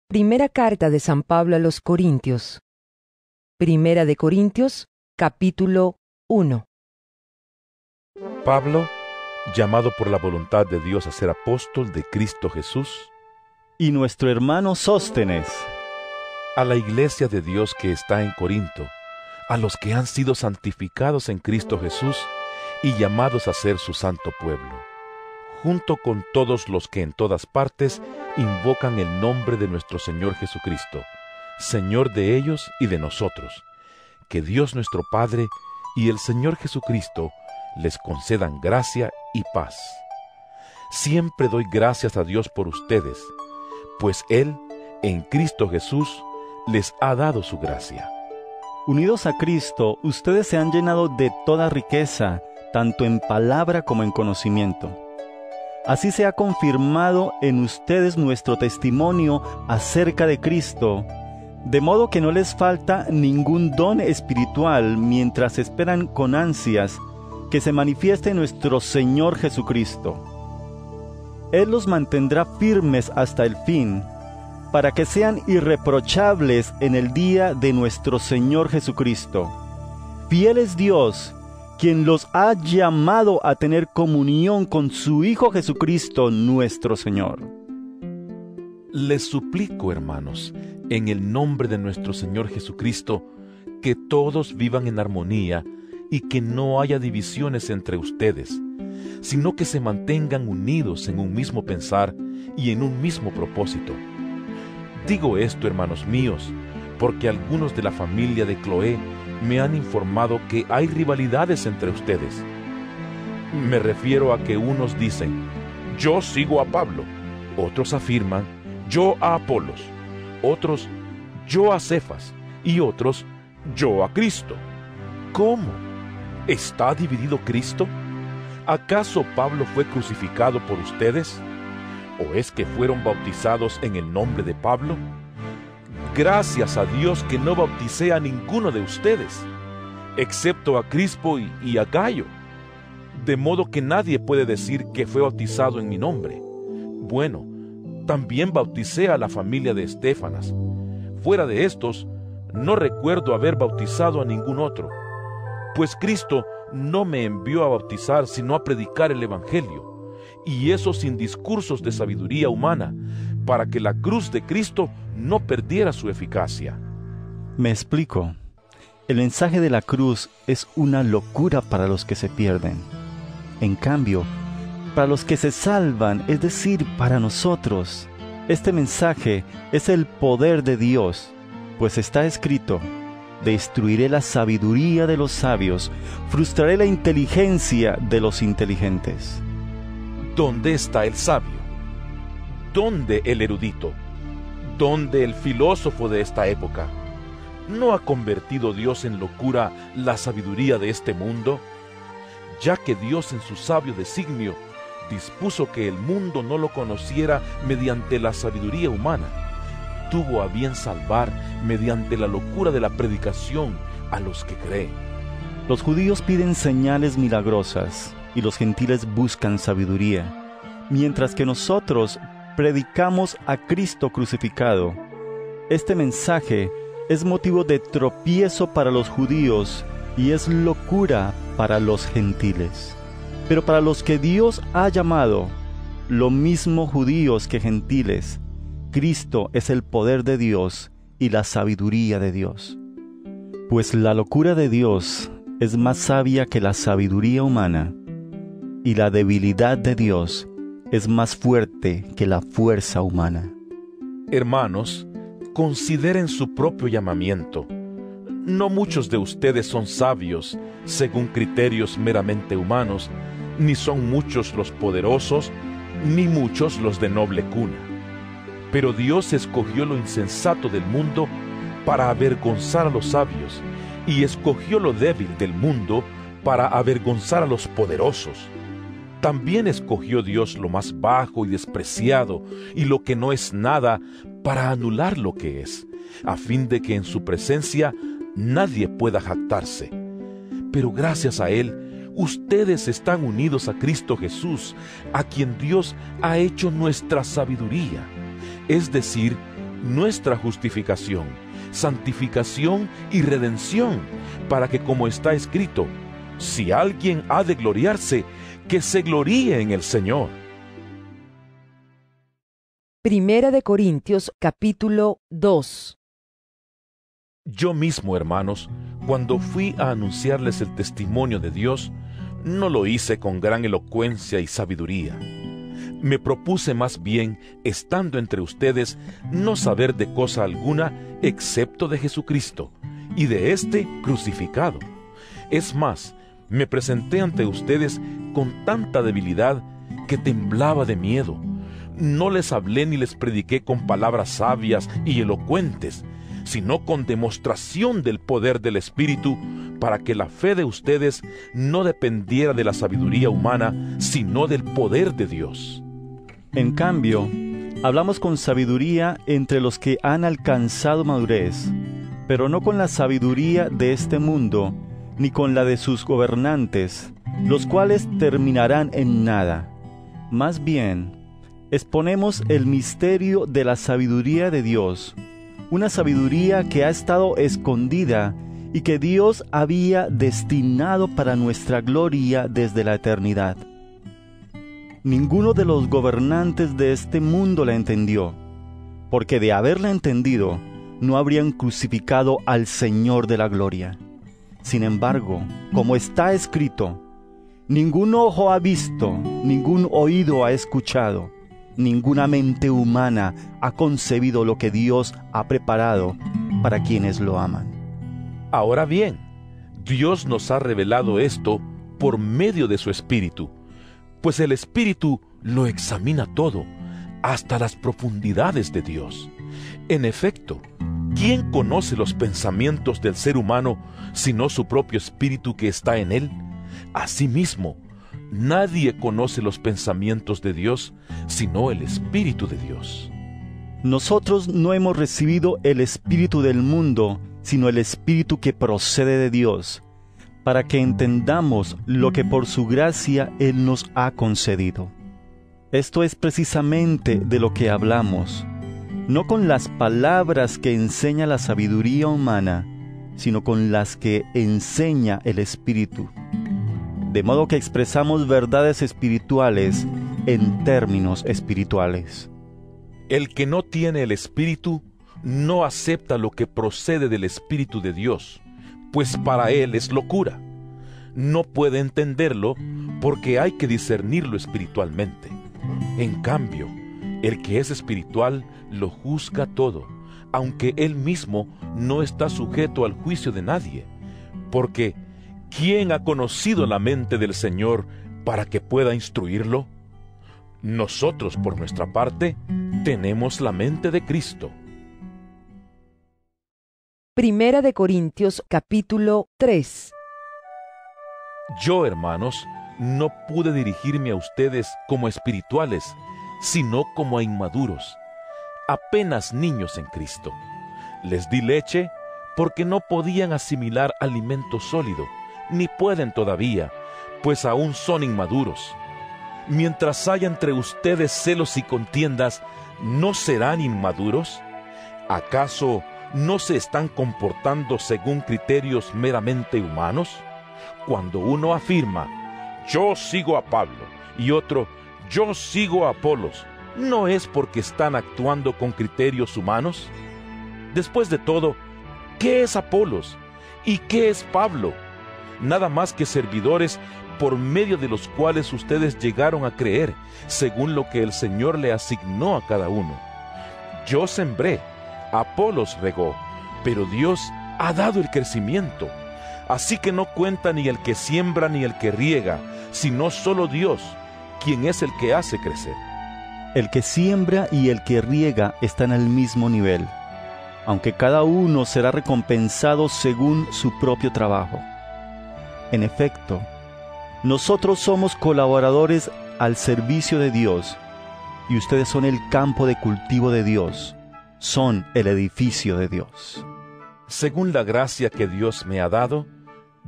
Primera carta de San Pablo a los Corintios. Primera de Corintios, capítulo 1. Pablo, llamado por la voluntad de Dios a ser apóstol de Cristo Jesús, y nuestro hermano Sóstenes, a la iglesia de Dios que está en Corinto, a los que han sido santificados en Cristo Jesús y llamados a ser su santo pueblo, junto con todos los que en todas partes invocan el nombre de nuestro Señor Jesucristo, Señor de ellos y de nosotros. Que Dios nuestro Padre y el Señor Jesucristo les concedan gracia y paz. Siempre doy gracias a Dios por ustedes, pues Él, en Cristo Jesús, les ha dado su gracia. Unidos a Cristo, ustedes se han llenado de toda riqueza, tanto en palabra como en conocimiento. Así se ha confirmado en ustedes nuestro testimonio acerca de Cristo, de modo que no les falta ningún don espiritual mientras esperan con ansias que se manifieste nuestro Señor Jesucristo. Él los mantendrá firmes hasta el fin, para que sean irreprochables en el día de nuestro Señor Jesucristo. Fiel es Dios, quien los ha llamado a tener comunión con su Hijo Jesucristo nuestro Señor. Les suplico, hermanos, en el nombre de nuestro Señor Jesucristo, que todos vivan en armonía y que no haya divisiones entre ustedes, sino que se mantengan unidos en un mismo pensar y en un mismo propósito. Digo esto, hermanos míos, porque algunos de la familia de Cloé me han informado que hay rivalidades entre ustedes. Me refiero a que unos dicen, yo sigo a Pablo, otros afirman, yo a Apolos, otros, yo a Cefas, y otros, yo a Cristo. ¿Cómo? ¿Está dividido Cristo? ¿Acaso Pablo fue crucificado por ustedes? ¿O es que fueron bautizados en el nombre de Pablo? Gracias a Dios que no bauticé a ninguno de ustedes, excepto a Crispo y a Gayo, de modo que nadie puede decir que fue bautizado en mi nombre. Bueno, también bauticé a la familia de Estéfanas. Fuera de estos, no recuerdo haber bautizado a ningún otro, pues Cristo no me envió a bautizar sino a predicar el Evangelio, y eso sin discursos de sabiduría humana, para que la cruz de Cristo no perdiera su eficacia. Me explico. El mensaje de la cruz es una locura para los que se pierden. En cambio, para los que se salvan, es decir, para nosotros, este mensaje es el poder de Dios, pues está escrito: destruiré la sabiduría de los sabios, frustraré la inteligencia de los inteligentes. ¿Dónde está el sabio? ¿Dónde el erudito? ¿Dónde el filósofo de esta época? ¿No ha convertido Dios en locura la sabiduría de este mundo? Ya que Dios en su sabio designio dispuso que el mundo no lo conociera mediante la sabiduría humana, tuvo a bien salvar mediante la locura de la predicación a los que creen. Los judíos piden señales milagrosas y los gentiles buscan sabiduría, mientras que nosotros predicamos a Cristo crucificado. Este mensaje es motivo de tropiezo para los judíos y es locura para los gentiles. Pero para los que Dios ha llamado, lo mismo judíos que gentiles, Cristo es el poder de Dios y la sabiduría de Dios. Pues la locura de Dios es más sabia que la sabiduría humana, y la debilidad de Dios es más fuerte que la fuerza humana. Hermanos, consideren su propio llamamiento. No muchos de ustedes son sabios según criterios meramente humanos, ni son muchos los poderosos, ni muchos los de noble cuna. Pero Dios escogió lo insensato del mundo para avergonzar a los sabios, y escogió lo débil del mundo para avergonzar a los poderosos. También escogió Dios lo más bajo y despreciado, y lo que no es nada, para anular lo que es, a fin de que en su presencia nadie pueda jactarse. Pero gracias a Él, ustedes están unidos a Cristo Jesús, a quien Dios ha hecho nuestra sabiduría, es decir, nuestra justificación, santificación y redención, para que, como está escrito, si alguien ha de gloriarse, que se gloríe en el Señor. Primera de Corintios, capítulo 2. Yo mismo, hermanos, cuando fui a anunciarles el testimonio de Dios, no lo hice con gran elocuencia y sabiduría. Me propuse más bien, estando entre ustedes, no saber de cosa alguna excepto de Jesucristo y de éste crucificado. Es más, me presenté ante ustedes con tanta debilidad que temblaba de miedo. No les hablé ni les prediqué con palabras sabias y elocuentes, sino con demostración del poder del Espíritu, para que la fe de ustedes no dependiera de la sabiduría humana, sino del poder de Dios. En cambio, hablamos con sabiduría entre los que han alcanzado madurez, pero no con la sabiduría de este mundo, ni con la de sus gobernantes, los cuales terminarán en nada. Más bien, exponemos el misterio de la sabiduría de Dios, una sabiduría que ha estado escondida y que Dios había destinado para nuestra gloria desde la eternidad. Ninguno de los gobernantes de este mundo la entendió, porque de haberla entendido, no habrían crucificado al Señor de la gloria. Sin embargo, como está escrito, ningún ojo ha visto, ningún oído ha escuchado, ninguna mente humana ha concebido lo que Dios ha preparado para quienes lo aman. Ahora bien, Dios nos ha revelado esto por medio de su Espíritu, pues el Espíritu lo examina todo, hasta las profundidades de Dios. En efecto, ¿quién conoce los pensamientos del ser humano sino su propio espíritu que está en él? Asimismo, nadie conoce los pensamientos de Dios sino el Espíritu de Dios. Nosotros no hemos recibido el espíritu del mundo, sino el Espíritu que procede de Dios, para que entendamos lo que por su gracia Él nos ha concedido. Esto es precisamente de lo que hablamos, no con las palabras que enseña la sabiduría humana, sino con las que enseña el Espíritu. De modo que expresamos verdades espirituales en términos espirituales. El que no tiene el Espíritu no acepta lo que procede del Espíritu de Dios, pues para él es locura. No puede entenderlo porque hay que discernirlo espiritualmente. En cambio, el que es espiritual lo juzga todo, aunque él mismo no está sujeto al juicio de nadie. Porque, ¿quién ha conocido la mente del Señor para que pueda instruirlo? Nosotros, por nuestra parte, tenemos la mente de Cristo. Primera de Corintios, capítulo 3. Yo, hermanos, no pude dirigirme a ustedes como espirituales, sino como a inmaduros, apenas niños en Cristo. Les di leche porque no podían asimilar alimento sólido, ni pueden todavía, pues aún son inmaduros. Mientras haya entre ustedes celos y contiendas, ¿no serán inmaduros? ¿Acaso no se están comportando según criterios meramente humanos? Cuando uno afirma, yo sigo a Pablo, y otro, yo sigo a Apolos, ¿no es porque están actuando con criterios humanos? Después de todo, ¿qué es Apolos? ¿Y qué es Pablo? Nada más que servidores por medio de los cuales ustedes llegaron a creer, según lo que el Señor le asignó a cada uno. Yo sembré, Apolos regó, pero Dios ha dado el crecimiento. Así que no cuenta ni el que siembra ni el que riega, sino solo Dios, quien es el que hace crecer. El que siembra y el que riega están al mismo nivel, aunque cada uno será recompensado según su propio trabajo. En efecto, nosotros somos colaboradores al servicio de Dios, y ustedes son el campo de cultivo de Dios, son el edificio de Dios. Según la gracia que Dios me ha dado,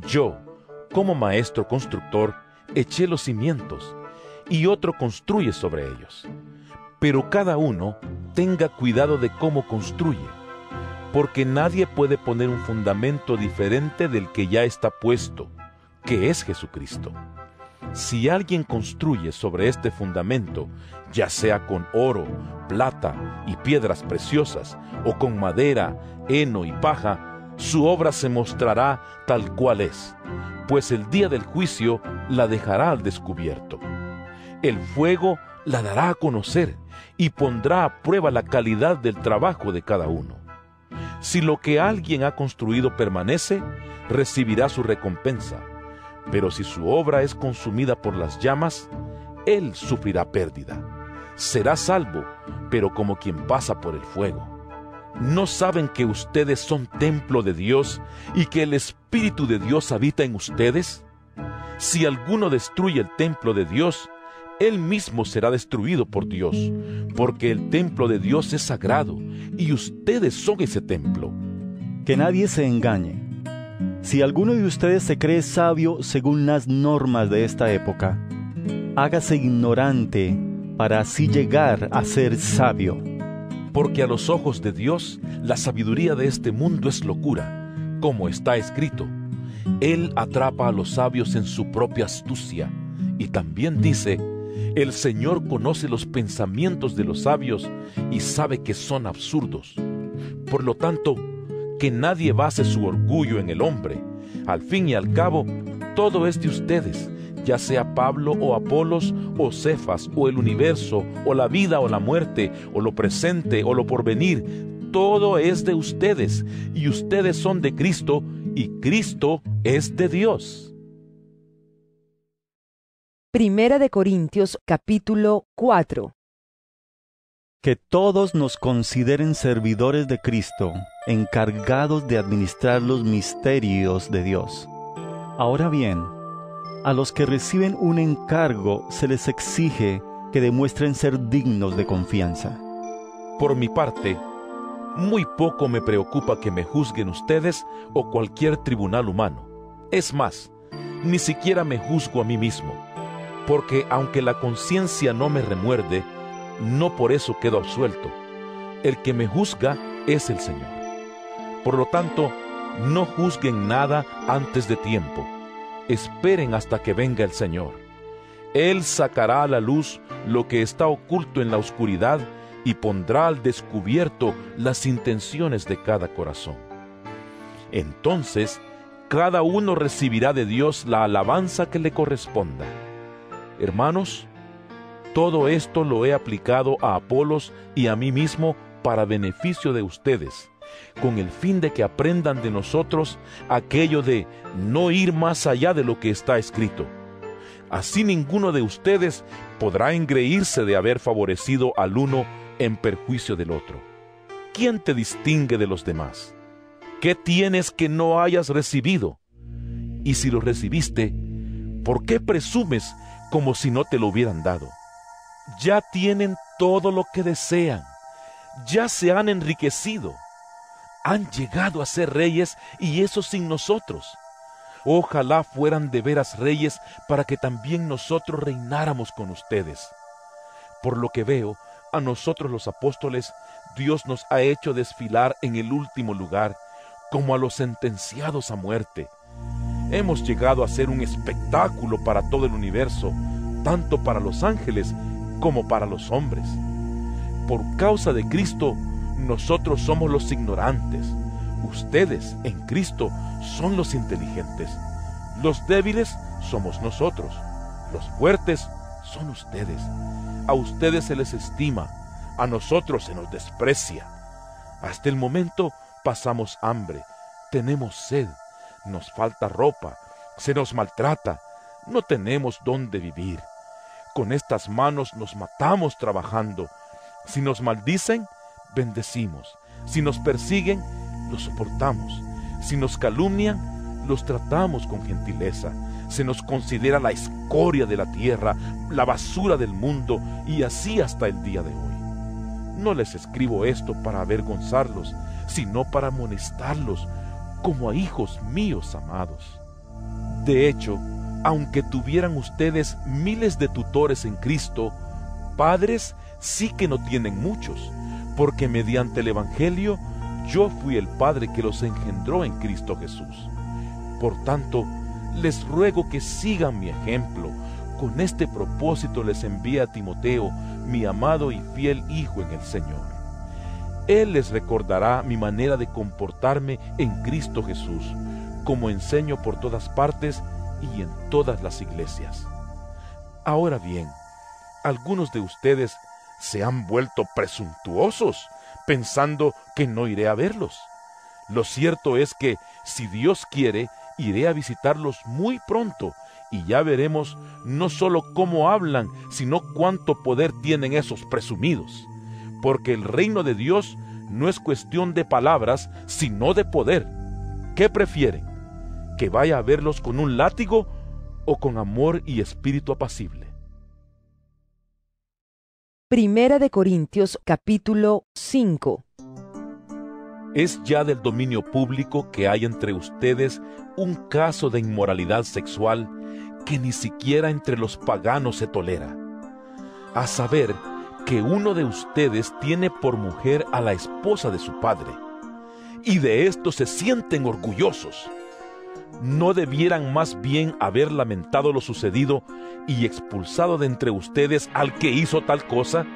yo, como maestro constructor, eché los cimientos, y otro construye sobre ellos. Pero cada uno tenga cuidado de cómo construye, porque nadie puede poner un fundamento diferente del que ya está puesto, que es Jesucristo. Si alguien construye sobre este fundamento, ya sea con oro, plata y piedras preciosas, o con madera, heno y paja, su obra se mostrará tal cual es, pues el día del juicio la dejará al descubierto. El fuego la dará a conocer y pondrá a prueba la calidad del trabajo de cada uno. Si lo que alguien ha construido permanece, recibirá su recompensa, pero si su obra es consumida por las llamas, él sufrirá pérdida. Será salvo, pero como quien pasa por el fuego. ¿No saben que ustedes son templo de Dios y que el Espíritu de Dios habita en ustedes? Si alguno destruye el templo de Dios, él mismo será destruido por Dios, porque el templo de Dios es sagrado y ustedes son ese templo. Que nadie se engañe. Si alguno de ustedes se cree sabio según las normas de esta época, hágase ignorante para así llegar a ser sabio. Porque a los ojos de Dios, la sabiduría de este mundo es locura, como está escrito. Él atrapa a los sabios en su propia astucia. Y también dice, el Señor conoce los pensamientos de los sabios y sabe que son absurdos. Por lo tanto, que nadie base su orgullo en el hombre. Al fin y al cabo, todo es de ustedes, ya sea Pablo o Apolos o Cefas o el universo o la vida o la muerte o lo presente o lo porvenir. Todo es de ustedes y ustedes son de Cristo y Cristo es de Dios. Primera de Corintios, capítulo 4. Que todos nos consideren servidores de Cristo, encargados de administrar los misterios de Dios. Ahora bien, a los que reciben un encargo se les exige que demuestren ser dignos de confianza. Por mi parte, muy poco me preocupa que me juzguen ustedes o cualquier tribunal humano. Es más, ni siquiera me juzgo a mí mismo, porque aunque la conciencia no me remuerde, no por eso quedo absuelto. El que me juzga es el Señor. Por lo tanto, no juzguen nada antes de tiempo. Esperen hasta que venga el Señor. Él sacará a la luz lo que está oculto en la oscuridad y pondrá al descubierto las intenciones de cada corazón. Entonces, cada uno recibirá de Dios la alabanza que le corresponda. Hermanos, todo esto lo he aplicado a Apolos y a mí mismo para beneficio de ustedes, con el fin de que aprendan de nosotros aquello de no ir más allá de lo que está escrito. Así ninguno de ustedes podrá engreírse de haber favorecido al uno en perjuicio del otro. ¿Quién te distingue de los demás? ¿Qué tienes que no hayas recibido? Y si lo recibiste, ¿por qué presumes como si no te lo hubieran dado? Ya tienen todo lo que desean, ya se han enriquecido, han llegado a ser reyes y eso sin nosotros. Ojalá fueran de veras reyes para que también nosotros reináramos con ustedes. Por lo que veo, a nosotros los apóstoles, Dios nos ha hecho desfilar en el último lugar, como a los sentenciados a muerte. Hemos llegado a ser un espectáculo para todo el universo, tanto para los ángeles como para los hombres. Por causa de Cristo, nosotros somos los ignorantes. Ustedes, en Cristo, son los inteligentes. Los débiles somos nosotros. Los fuertes son ustedes. A ustedes se les estima, a nosotros se nos desprecia. Hasta el momento pasamos hambre, tenemos sed, nos falta ropa, se nos maltrata, no tenemos dónde vivir. Con estas manos nos matamos trabajando. Si nos maldicen, bendecimos. Si nos persiguen, los soportamos. Si nos calumnian, los tratamos con gentileza. Se nos considera la escoria de la tierra, la basura del mundo, y así hasta el día de hoy. No les escribo esto para avergonzarlos, sino para amonestarlos, como a hijos míos amados. De hecho, aunque tuvieran ustedes miles de tutores en Cristo, padres sí que no tienen muchos, porque mediante el Evangelio yo fui el Padre que los engendró en Cristo Jesús. Por tanto, les ruego que sigan mi ejemplo. Con este propósito les envié a Timoteo, mi amado y fiel hijo en el Señor. Él les recordará mi manera de comportarme en Cristo Jesús, como enseño por todas partes y en todas las iglesias. Ahora bien, algunos de ustedes se han vuelto presuntuosos, pensando que no iré a verlos. Lo cierto es que, si Dios quiere, iré a visitarlos muy pronto, y ya veremos no solo cómo hablan, sino cuánto poder tienen esos presumidos. Porque el reino de Dios no es cuestión de palabras, sino de poder. ¿Qué prefieren? ¿Que vaya a verlos con un látigo o con amor y espíritu apacible? Primera de Corintios capítulo 5. Es ya del dominio público que hay entre ustedes un caso de inmoralidad sexual que ni siquiera entre los paganos se tolera. A saber, que uno de ustedes tiene por mujer a la esposa de su padre, y de esto se sienten orgullosos. ¿No debieran más bien haber lamentado lo sucedido y expulsado de entre ustedes al que hizo tal cosa?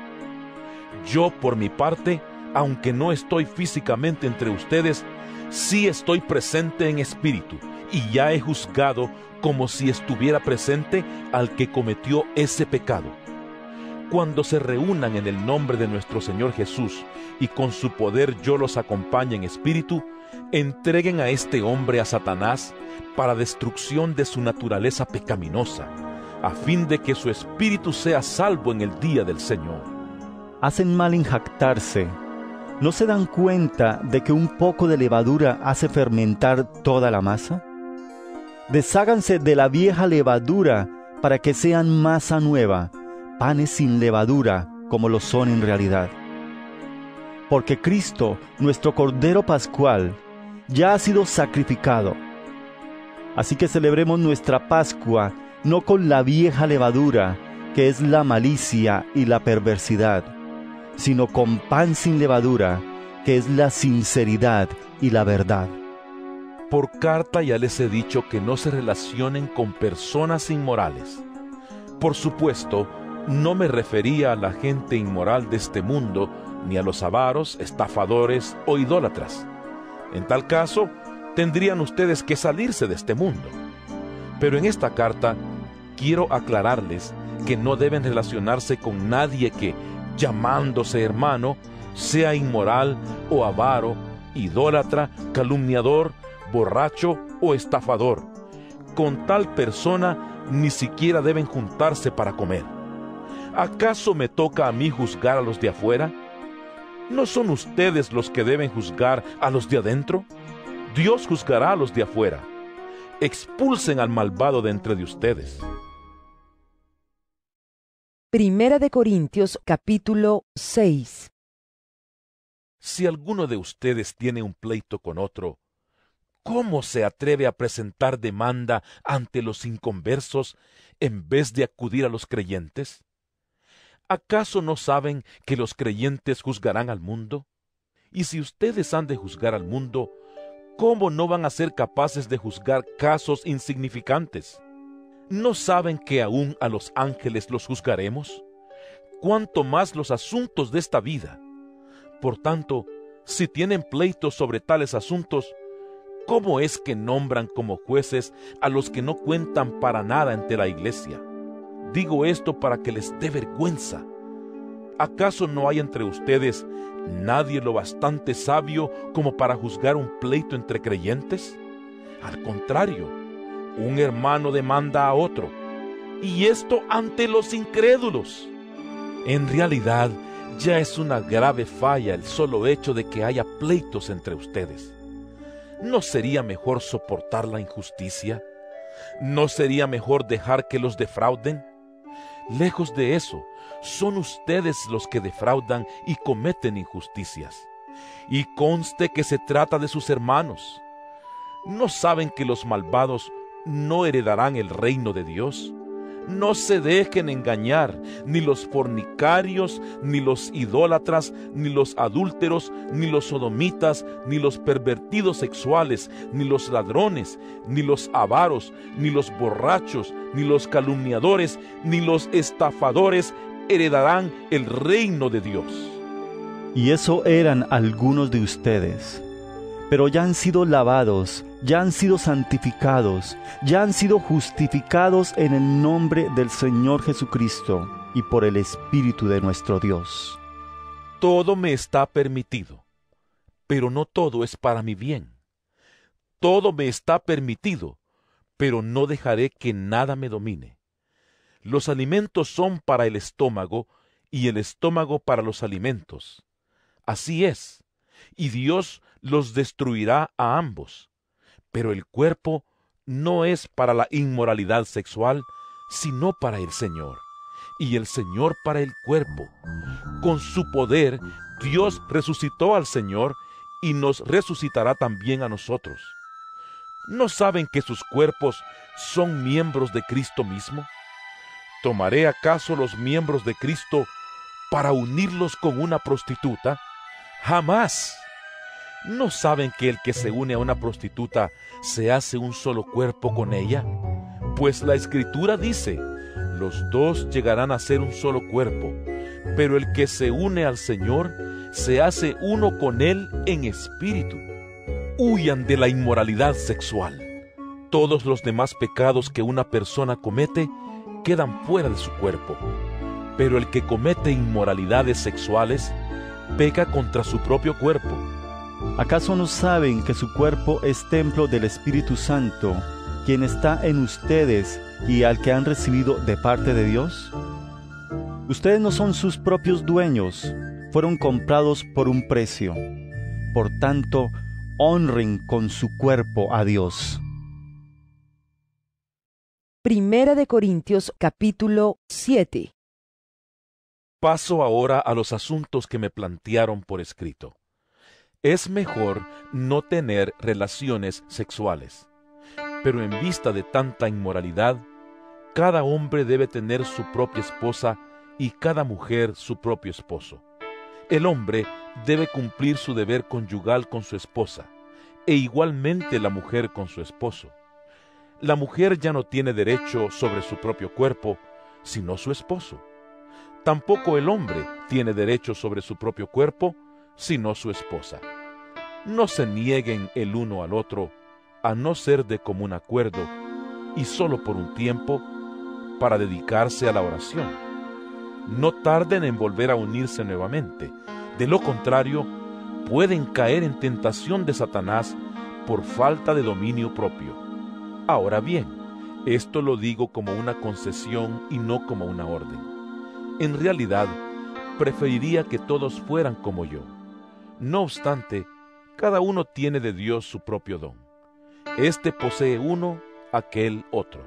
Yo, por mi parte, aunque no estoy físicamente entre ustedes, sí estoy presente en espíritu, y ya he juzgado como si estuviera presente al que cometió ese pecado. Cuando se reúnan en el nombre de nuestro Señor Jesús, y con su poder yo los acompañe en espíritu, entreguen a este hombre a Satanás para destrucción de su naturaleza pecaminosa, a fin de que su espíritu sea salvo en el día del Señor. Hacen mal en jactarse. ¿No se dan cuenta de que un poco de levadura hace fermentar toda la masa? Desháganse de la vieja levadura para que sean masa nueva, panes sin levadura como lo son en realidad. Porque Cristo, nuestro Cordero Pascual, ya ha sido sacrificado. Así que celebremos nuestra Pascua no con la vieja levadura, que es la malicia y la perversidad, sino con pan sin levadura, que es la sinceridad y la verdad. Por carta ya les he dicho que no se relacionen con personas inmorales. Por supuesto, no me refería a la gente inmoral de este mundo, ni a los avaros, estafadores o idólatras. En tal caso, tendrían ustedes que salirse de este mundo. Pero en esta carta, quiero aclararles que no deben relacionarse con nadie que, llamándose hermano, sea inmoral o avaro, idólatra, calumniador, borracho o estafador. Con tal persona ni siquiera deben juntarse para comer. ¿Acaso me toca a mí juzgar a los de afuera? ¿No son ustedes los que deben juzgar a los de adentro? Dios juzgará a los de afuera. Expulsen al malvado de entre de ustedes. Primera de Corintios capítulo 6. Si alguno de ustedes tiene un pleito con otro, ¿cómo se atreve a presentar demanda ante los inconversos en vez de acudir a los creyentes? ¿Acaso no saben que los creyentes juzgarán al mundo? Y si ustedes han de juzgar al mundo, ¿cómo no van a ser capaces de juzgar casos insignificantes? ¿No saben que aún a los ángeles los juzgaremos? ¿Cuánto más los asuntos de esta vida? Por tanto, si tienen pleitos sobre tales asuntos, ¿cómo es que nombran como jueces a los que no cuentan para nada ante la iglesia? Digo esto para que les dé vergüenza. ¿Acaso no hay entre ustedes nadie lo bastante sabio como para juzgar un pleito entre creyentes? Al contrario, un hermano demanda a otro, y esto ante los incrédulos. En realidad, ya es una grave falla el solo hecho de que haya pleitos entre ustedes. ¿No sería mejor soportar la injusticia? ¿No sería mejor dejar que los defrauden? Lejos de eso, son ustedes los que defraudan y cometen injusticias. Y conste que se trata de sus hermanos. ¿No saben que los malvados no heredarán el reino de Dios? No se dejen engañar, ni los fornicarios, ni los idólatras, ni los adúlteros, ni los sodomitas, ni los pervertidos sexuales, ni los ladrones, ni los avaros, ni los borrachos, ni los calumniadores, ni los estafadores heredarán el reino de Dios. Y eso eran algunos de ustedes. Pero ya han sido lavados, ya han sido santificados, ya han sido justificados en el nombre del Señor Jesucristo y por el Espíritu de nuestro Dios. Todo me está permitido, pero no todo es para mi bien. Todo me está permitido, pero no dejaré que nada me domine. Los alimentos son para el estómago y el estómago para los alimentos. Así es, y Dios los destruirá a ambos. Pero el cuerpo no es para la inmoralidad sexual, sino para el Señor, y el Señor para el cuerpo. Con su poder, Dios resucitó al Señor y nos resucitará también a nosotros. ¿No saben que sus cuerpos son miembros de Cristo mismo? ¿Tomaré acaso los miembros de Cristo para unirlos con una prostituta? ¡Jamás! ¿No saben que el que se une a una prostituta se hace un solo cuerpo con ella? Pues la Escritura dice, los dos llegarán a ser un solo cuerpo, pero el que se une al Señor se hace uno con Él en espíritu. Huyan de la inmoralidad sexual. Todos los demás pecados que una persona comete quedan fuera de su cuerpo, pero el que comete inmoralidades sexuales peca contra su propio cuerpo. ¿Acaso no saben que su cuerpo es templo del Espíritu Santo, quien está en ustedes y al que han recibido de parte de Dios? Ustedes no son sus propios dueños, fueron comprados por un precio. Por tanto, honren con su cuerpo a Dios. Primera de Corintios capítulo 7. Paso ahora a los asuntos que me plantearon por escrito. Es mejor no tener relaciones sexuales, pero en vista de tanta inmoralidad, cada hombre debe tener su propia esposa y cada mujer su propio esposo. El hombre debe cumplir su deber conyugal con su esposa, e igualmente la mujer con su esposo. La mujer ya no tiene derecho sobre su propio cuerpo, sino su esposo. Tampoco el hombre tiene derecho sobre su propio cuerpo, sino su esposa. No se nieguen el uno al otro, a no ser de común acuerdo, y solo por un tiempo, para dedicarse a la oración. No tarden en volver a unirse nuevamente. De lo contrario, pueden caer en tentación de Satanás por falta de dominio propio. Ahora bien, esto lo digo como una concesión y no como una orden. En realidad, preferiría que todos fueran como yo. No obstante, cada uno tiene de Dios su propio don. Este posee uno, aquel otro.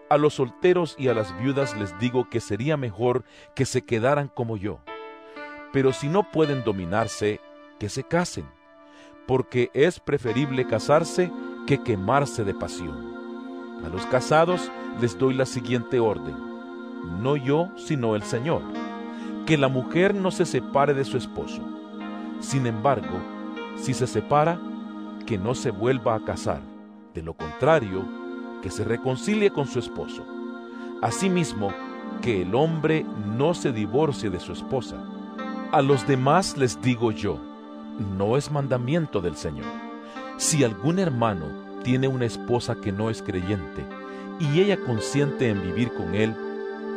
A los solteros y a las viudas les digo que sería mejor que se quedaran como yo. Pero si no pueden dominarse, que se casen, porque es preferible casarse que quemarse de pasión. A los casados les doy la siguiente orden: no yo, sino el Señor, que la mujer no se separe de su esposo. Sin embargo, si se separa, que no se vuelva a casar, de lo contrario, que se reconcilie con su esposo. Asimismo, que el hombre no se divorcie de su esposa. A los demás les digo yo, no es mandamiento del Señor. Si algún hermano tiene una esposa que no es creyente, y ella consiente en vivir con él,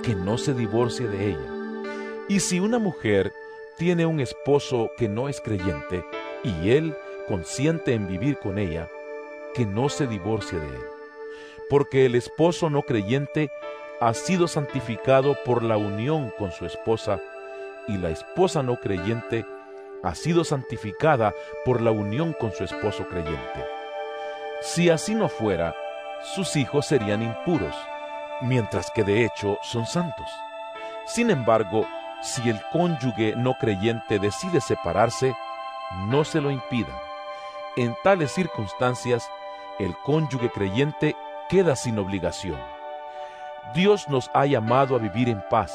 que no se divorcie de ella. Y si una mujer tiene un esposo que no es creyente, y él consiente en vivir con ella, que no se divorcie de él. Porque el esposo no creyente ha sido santificado por la unión con su esposa, y la esposa no creyente ha sido santificada por la unión con su esposo creyente. Si así no fuera, sus hijos serían impuros, mientras que de hecho son santos. Sin embargo, si el cónyuge no creyente decide separarse, no se lo impidan. En tales circunstancias, el cónyuge creyente queda sin obligación. Dios nos ha llamado a vivir en paz.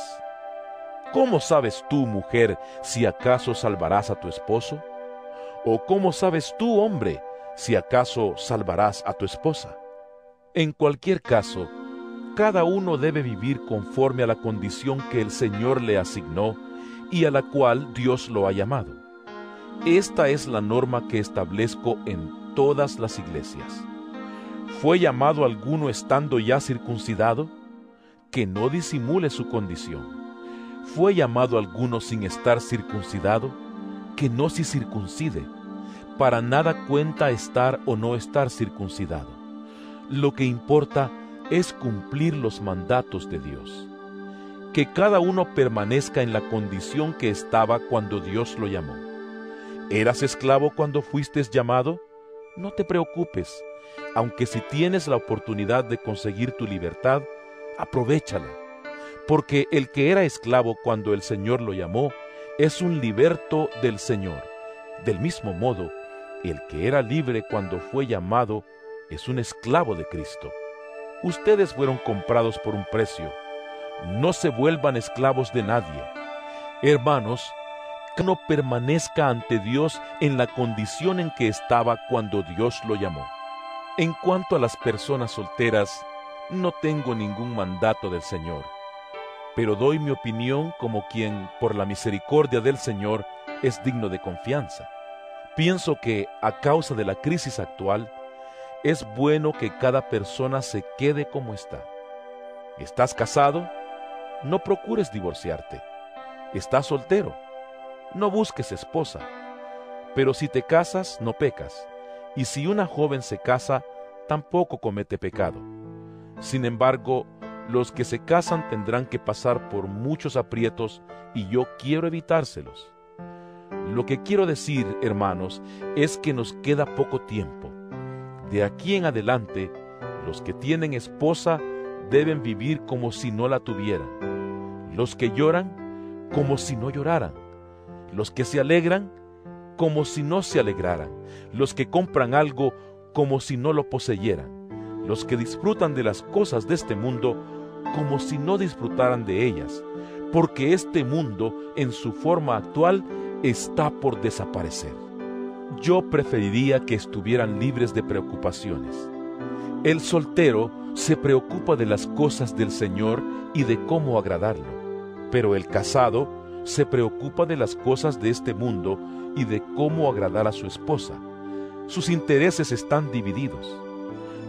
¿Cómo sabes tú, mujer, si acaso salvarás a tu esposo? ¿O cómo sabes tú, hombre, si acaso salvarás a tu esposa? En cualquier caso, cada uno debe vivir conforme a la condición que el Señor le asignó y a la cual Dios lo ha llamado. Esta es la norma que establezco en todas las iglesias. ¿Fue llamado alguno estando ya circuncidado? Que no disimule su condición. ¿Fue llamado alguno sin estar circuncidado? Que no se circuncide. Para nada cuenta estar o no estar circuncidado. Lo que importa es cumplir los mandatos de Dios. Que cada uno permanezca en la condición que estaba cuando Dios lo llamó. ¿Eras esclavo cuando fuiste llamado? No te preocupes, aunque si tienes la oportunidad de conseguir tu libertad, aprovéchala, porque el que era esclavo cuando el Señor lo llamó, es un liberto del Señor. Del mismo modo, el que era libre cuando fue llamado, es un esclavo de Cristo. Ustedes fueron comprados por un precio. No se vuelvan esclavos de nadie. Hermanos, que no permanezca ante Dios en la condición en que estaba cuando Dios lo llamó. En cuanto a las personas solteras, no tengo ningún mandato del Señor, pero doy mi opinión como quien, por la misericordia del Señor, es digno de confianza. Pienso que, a causa de la crisis actual, es bueno que cada persona se quede como está. ¿Estás casado? No procures divorciarte. ¿Estás soltero? No busques esposa. Pero si te casas, no pecas. Y si una joven se casa, tampoco comete pecado. Sin embargo, los que se casan tendrán que pasar por muchos aprietos y yo quiero evitárselos. Lo que quiero decir, hermanos, es que nos queda poco tiempo. De aquí en adelante, los que tienen esposa deben vivir como si no la tuvieran. Los que lloran, como si no lloraran. Los que se alegran, como si no se alegraran. Los que compran algo, como si no lo poseyeran. Los que disfrutan de las cosas de este mundo, como si no disfrutaran de ellas, porque este mundo, en su forma actual, está por desaparecer. Yo preferiría que estuvieran libres de preocupaciones. El soltero se preocupa de las cosas del Señor y de cómo agradarlo, pero el casado se preocupa de las cosas de este mundo y de cómo agradar a su esposa. Sus intereses están divididos.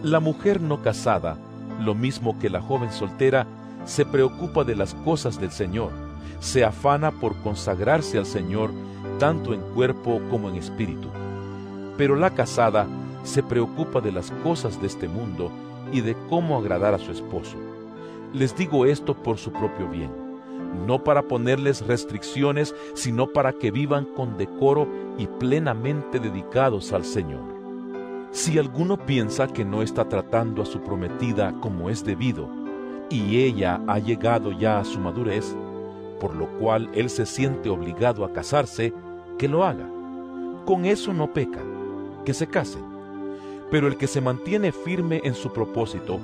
La mujer no casada, lo mismo que la joven soltera, se preocupa de las cosas del Señor, se afana por consagrarse al Señor, tanto en cuerpo como en espíritu. Pero la casada se preocupa de las cosas de este mundo y de cómo agradar a su esposo. Les digo esto por su propio bien, no para ponerles restricciones, sino para que vivan con decoro y plenamente dedicados al Señor. Si alguno piensa que no está tratando a su prometida como es debido, y ella ha llegado ya a su madurez, por lo cual él se siente obligado a casarse, que lo haga. Con eso no peca, que se casen. Pero el que se mantiene firme en su propósito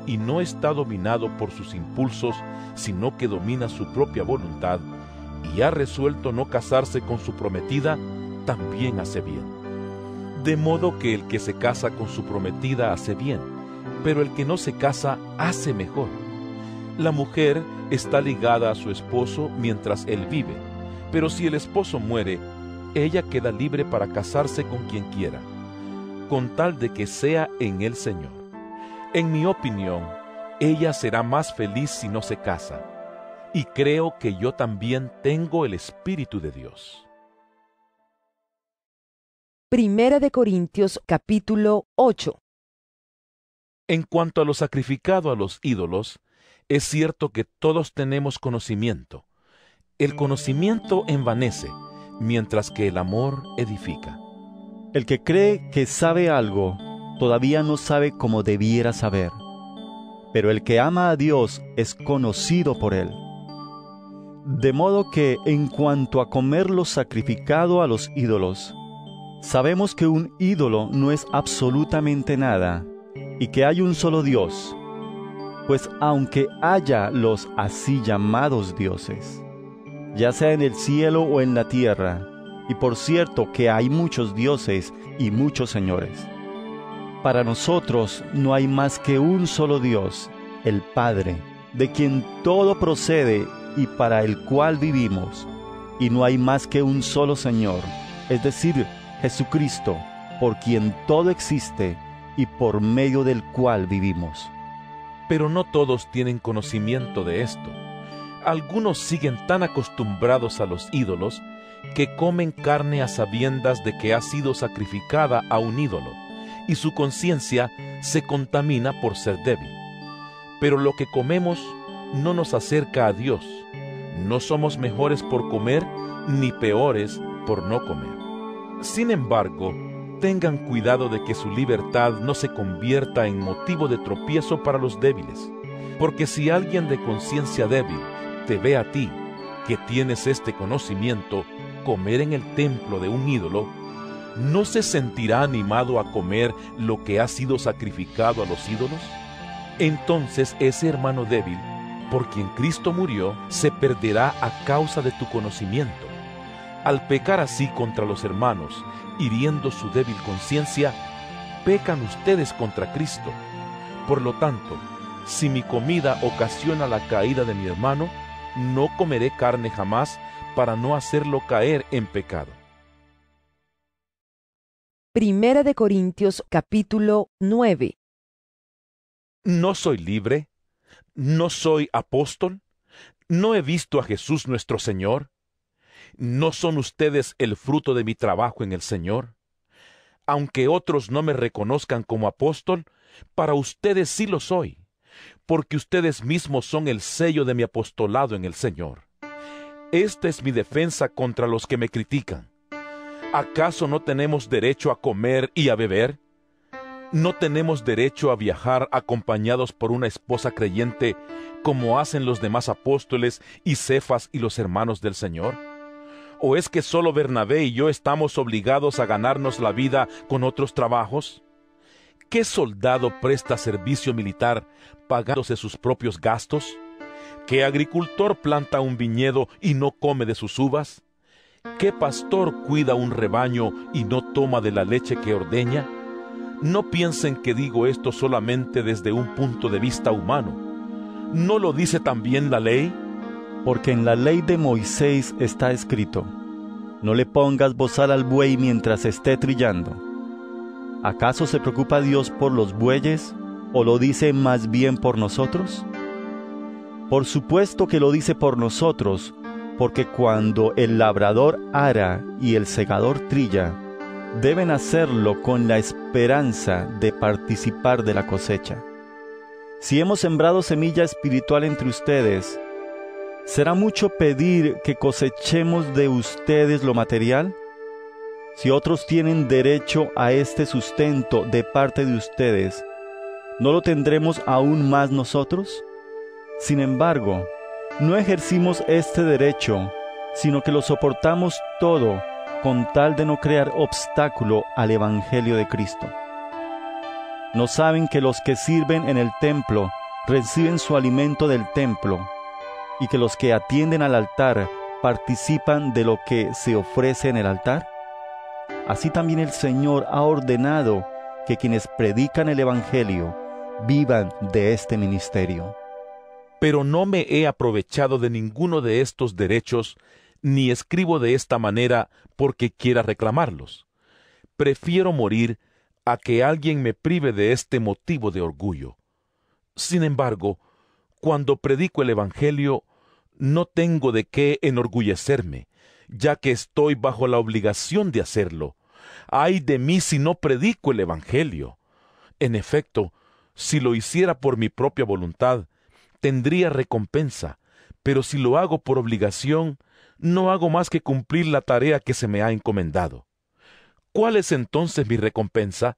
y no está dominado por sus impulsos, sino que domina su propia voluntad y ha resuelto no casarse con su prometida, también hace bien. De modo que el que se casa con su prometida hace bien, pero el que no se casa hace mejor. La mujer está ligada a su esposo mientras él vive, pero si el esposo muere, ella queda libre para casarse con quien quiera, con tal de que sea en el Señor. En mi opinión, ella será más feliz si no se casa, y creo que yo también tengo el Espíritu de Dios. Primera de Corintios capítulo 8. En cuanto a lo sacrificado a los ídolos, es cierto que todos tenemos conocimiento. El conocimiento envanece, mientras que el amor edifica. El que cree que sabe algo, todavía no sabe como debiera saber. Pero el que ama a Dios es conocido por Él. De modo que, en cuanto a comer lo sacrificado a los ídolos, sabemos que un ídolo no es absolutamente nada, y que hay un solo Dios. Pues aunque haya los así llamados dioses, ya sea en el cielo o en la tierra, y por cierto que hay muchos dioses y muchos señores, para nosotros no hay más que un solo Dios, el Padre, de quien todo procede y para el cual vivimos, y no hay más que un solo Señor, es decir, Jesucristo, por quien todo existe y por medio del cual vivimos. Pero no todos tienen conocimiento de esto. Algunos siguen tan acostumbrados a los ídolos que comen carne a sabiendas de que ha sido sacrificada a un ídolo, y su conciencia se contamina por ser débil. Pero lo que comemos no nos acerca a Dios. No somos mejores por comer, ni peores por no comer. Sin embargo, tengan cuidado de que su libertad no se convierta en motivo de tropiezo para los débiles, porque si alguien de conciencia débil te ve a ti, que tienes este conocimiento, comer en el templo de un ídolo, ¿no se sentirá animado a comer lo que ha sido sacrificado a los ídolos? Entonces ese hermano débil, por quien Cristo murió, se perderá a causa de tu conocimiento. Al pecar así contra los hermanos, hiriendo su débil conciencia, pecan ustedes contra Cristo. Por lo tanto, si mi comida ocasiona la caída de mi hermano, no comeré carne jamás para no hacerlo caer en pecado. Primera de Corintios capítulo 9. ¿No soy libre? ¿No soy apóstol? ¿No he visto a Jesús nuestro Señor? ¿No son ustedes el fruto de mi trabajo en el Señor? Aunque otros no me reconozcan como apóstol, para ustedes sí lo soy, porque ustedes mismos son el sello de mi apostolado en el Señor. Esta es mi defensa contra los que me critican. ¿Acaso no tenemos derecho a comer y a beber? ¿No tenemos derecho a viajar acompañados por una esposa creyente, como hacen los demás apóstoles y Cefas y los hermanos del Señor? ¿O es que solo Bernabé y yo estamos obligados a ganarnos la vida con otros trabajos? ¿Qué soldado presta servicio militar pagándose sus propios gastos? ¿Qué agricultor planta un viñedo y no come de sus uvas? ¿Qué pastor cuida un rebaño y no toma de la leche que ordeña? No piensen que digo esto solamente desde un punto de vista humano. ¿No lo dice también la ley? Porque en la ley de Moisés está escrito: no le pongas bozal al buey mientras esté trillando. ¿Acaso se preocupa Dios por los bueyes, o lo dice más bien por nosotros? Por supuesto que lo dice por nosotros, porque cuando el labrador ara y el segador trilla, deben hacerlo con la esperanza de participar de la cosecha. Si hemos sembrado semilla espiritual entre ustedes, ¿será mucho pedir que cosechemos de ustedes lo material? Si otros tienen derecho a este sustento de parte de ustedes, ¿no lo tendremos aún más nosotros? Sin embargo, no ejercimos este derecho, sino que lo soportamos todo con tal de no crear obstáculo al Evangelio de Cristo. ¿No saben que los que sirven en el templo reciben su alimento del templo, y que los que atienden al altar participan de lo que se ofrece en el altar? Así también el Señor ha ordenado que quienes predican el Evangelio vivan de este ministerio. Pero no me he aprovechado de ninguno de estos derechos, ni escribo de esta manera porque quiera reclamarlos. Prefiero morir a que alguien me prive de este motivo de orgullo. Sin embargo, cuando predico el Evangelio, no tengo de qué enorgullecerme, ya que estoy bajo la obligación de hacerlo. ¡Ay de mí si no predico el Evangelio! En efecto, si lo hiciera por mi propia voluntad, tendría recompensa, pero si lo hago por obligación, no hago más que cumplir la tarea que se me ha encomendado. ¿Cuál es entonces mi recompensa?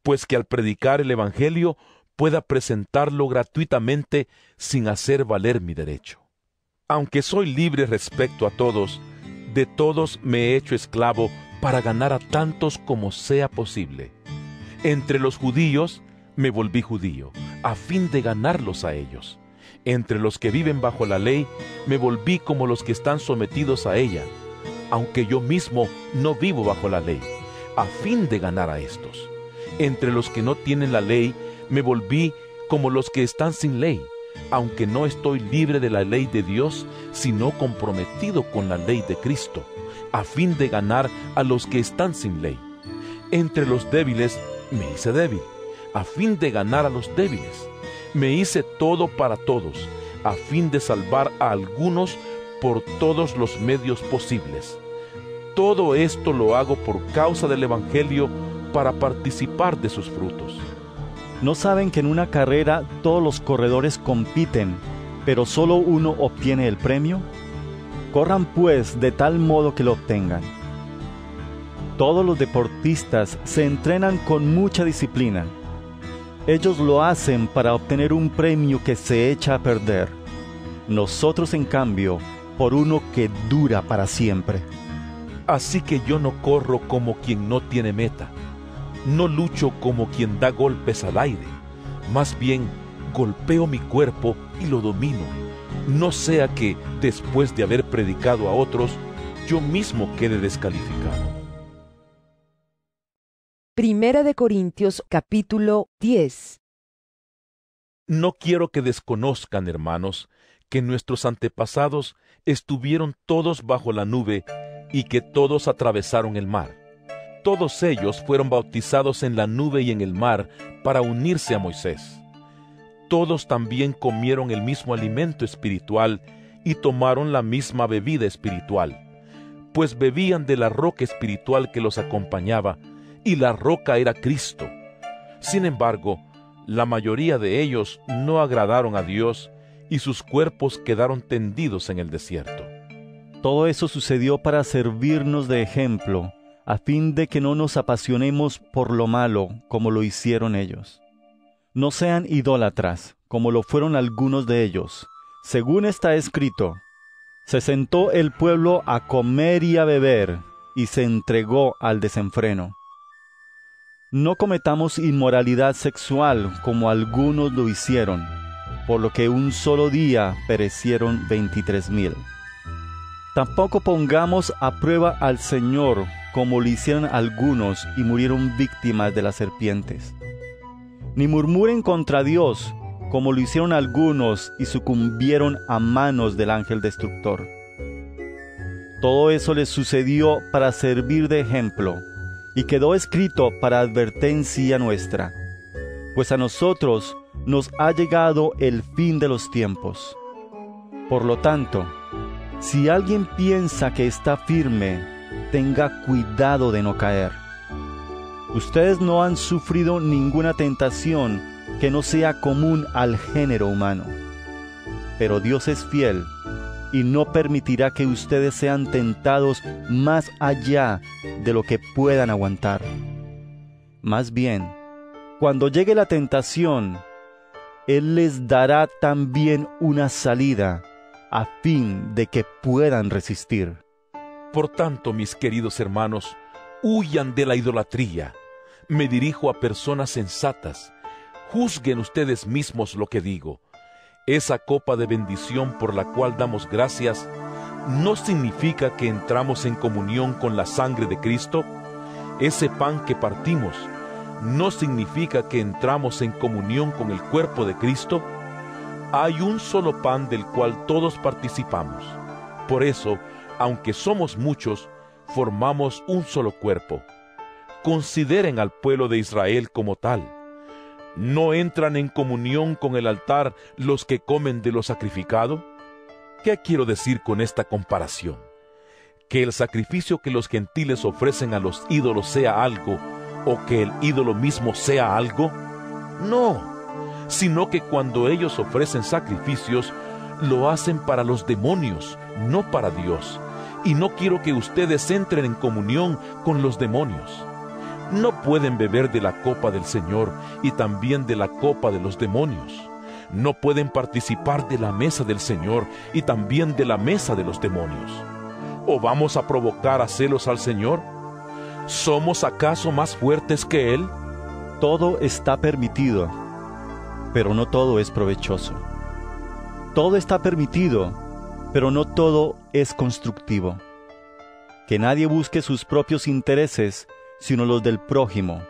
Pues que al predicar el Evangelio pueda presentarlo gratuitamente sin hacer valer mi derecho. Aunque soy libre respecto a todos, de todos me he hecho esclavo para ganar a tantos como sea posible. Entre los judíos me volví judío, a fin de ganarlos a ellos. Entre los que viven bajo la ley, me volví como los que están sometidos a ella, aunque yo mismo no vivo bajo la ley, a fin de ganar a estos. Entre los que no tienen la ley, me volví como los que están sin ley, aunque no estoy libre de la ley de Dios, sino comprometido con la ley de Cristo, a fin de ganar a los que están sin ley. Entre los débiles me hice débil, a fin de ganar a los débiles. Me hice todo para todos, a fin de salvar a algunos por todos los medios posibles. Todo esto lo hago por causa del Evangelio, para participar de sus frutos. ¿No saben que en una carrera todos los corredores compiten, pero solo uno obtiene el premio? Corran pues de tal modo que lo obtengan. Todos los deportistas se entrenan con mucha disciplina. Ellos lo hacen para obtener un premio que se echa a perder. Nosotros, en cambio, por uno que dura para siempre. Así que yo no corro como quien no tiene meta. No lucho como quien da golpes al aire. Más bien, golpeo mi cuerpo y lo domino. No sea que, después de haber predicado a otros, yo mismo quede descalificado. Primera de Corintios, capítulo 10. No quiero que desconozcan, hermanos, que nuestros antepasados estuvieron todos bajo la nube y que todos atravesaron el mar. Todos ellos fueron bautizados en la nube y en el mar para unirse a Moisés. Todos también comieron el mismo alimento espiritual y tomaron la misma bebida espiritual, pues bebían de la roca espiritual que los acompañaba, y la roca era Cristo. Sin embargo, la mayoría de ellos no agradaron a Dios y sus cuerpos quedaron tendidos en el desierto. Todo eso sucedió para servirnos de ejemplo, a fin de que no nos apasionemos por lo malo como lo hicieron ellos. No sean idólatras, como lo fueron algunos de ellos. Según está escrito, se sentó el pueblo a comer y a beber, y se entregó al desenfreno. No cometamos inmoralidad sexual como algunos lo hicieron, por lo que un solo día perecieron 23,000. Tampoco pongamos a prueba al Señor como lo hicieron algunos y murieron víctimas de las serpientes. Ni murmuren contra Dios como lo hicieron algunos y sucumbieron a manos del ángel destructor. Todo eso les sucedió para servir de ejemplo, y quedó escrito para advertencia nuestra, pues a nosotros nos ha llegado el fin de los tiempos. Por lo tanto, si alguien piensa que está firme, tenga cuidado de no caer. Ustedes no han sufrido ninguna tentación que no sea común al género humano. Pero Dios es fiel y no permitirá que ustedes sean tentados más allá de lo que puedan aguantar. Más bien, cuando llegue la tentación, Él les dará también una salida a fin de que puedan resistir. Por tanto, mis queridos hermanos, huyan de la idolatría. Me dirijo a personas sensatas. Juzguen ustedes mismos lo que digo. Esa copa de bendición por la cual damos gracias, ¿no significa que entramos en comunión con la sangre de Cristo? Ese pan que partimos, ¿no significa que entramos en comunión con el cuerpo de Cristo? Hay un solo pan del cual todos participamos. Por eso, aunque somos muchos, formamos un solo cuerpo. Consideren al pueblo de Israel como tal. ¿No entran en comunión con el altar los que comen de lo sacrificado? ¿Qué quiero decir con esta comparación? ¿Que el sacrificio que los gentiles ofrecen a los ídolos sea algo, o que el ídolo mismo sea algo? No, sino que cuando ellos ofrecen sacrificios, lo hacen para los demonios, no para Dios. Y no quiero que ustedes entren en comunión con los demonios. No pueden beber de la copa del Señor y también de la copa de los demonios. No pueden participar de la mesa del Señor y también de la mesa de los demonios. ¿O vamos a provocar a celos al Señor? ¿Somos acaso más fuertes que Él? Todo está permitido, pero no todo es provechoso. Todo está permitido, pero no todo es constructivo. Que nadie busque sus propios intereses, sino los del prójimo.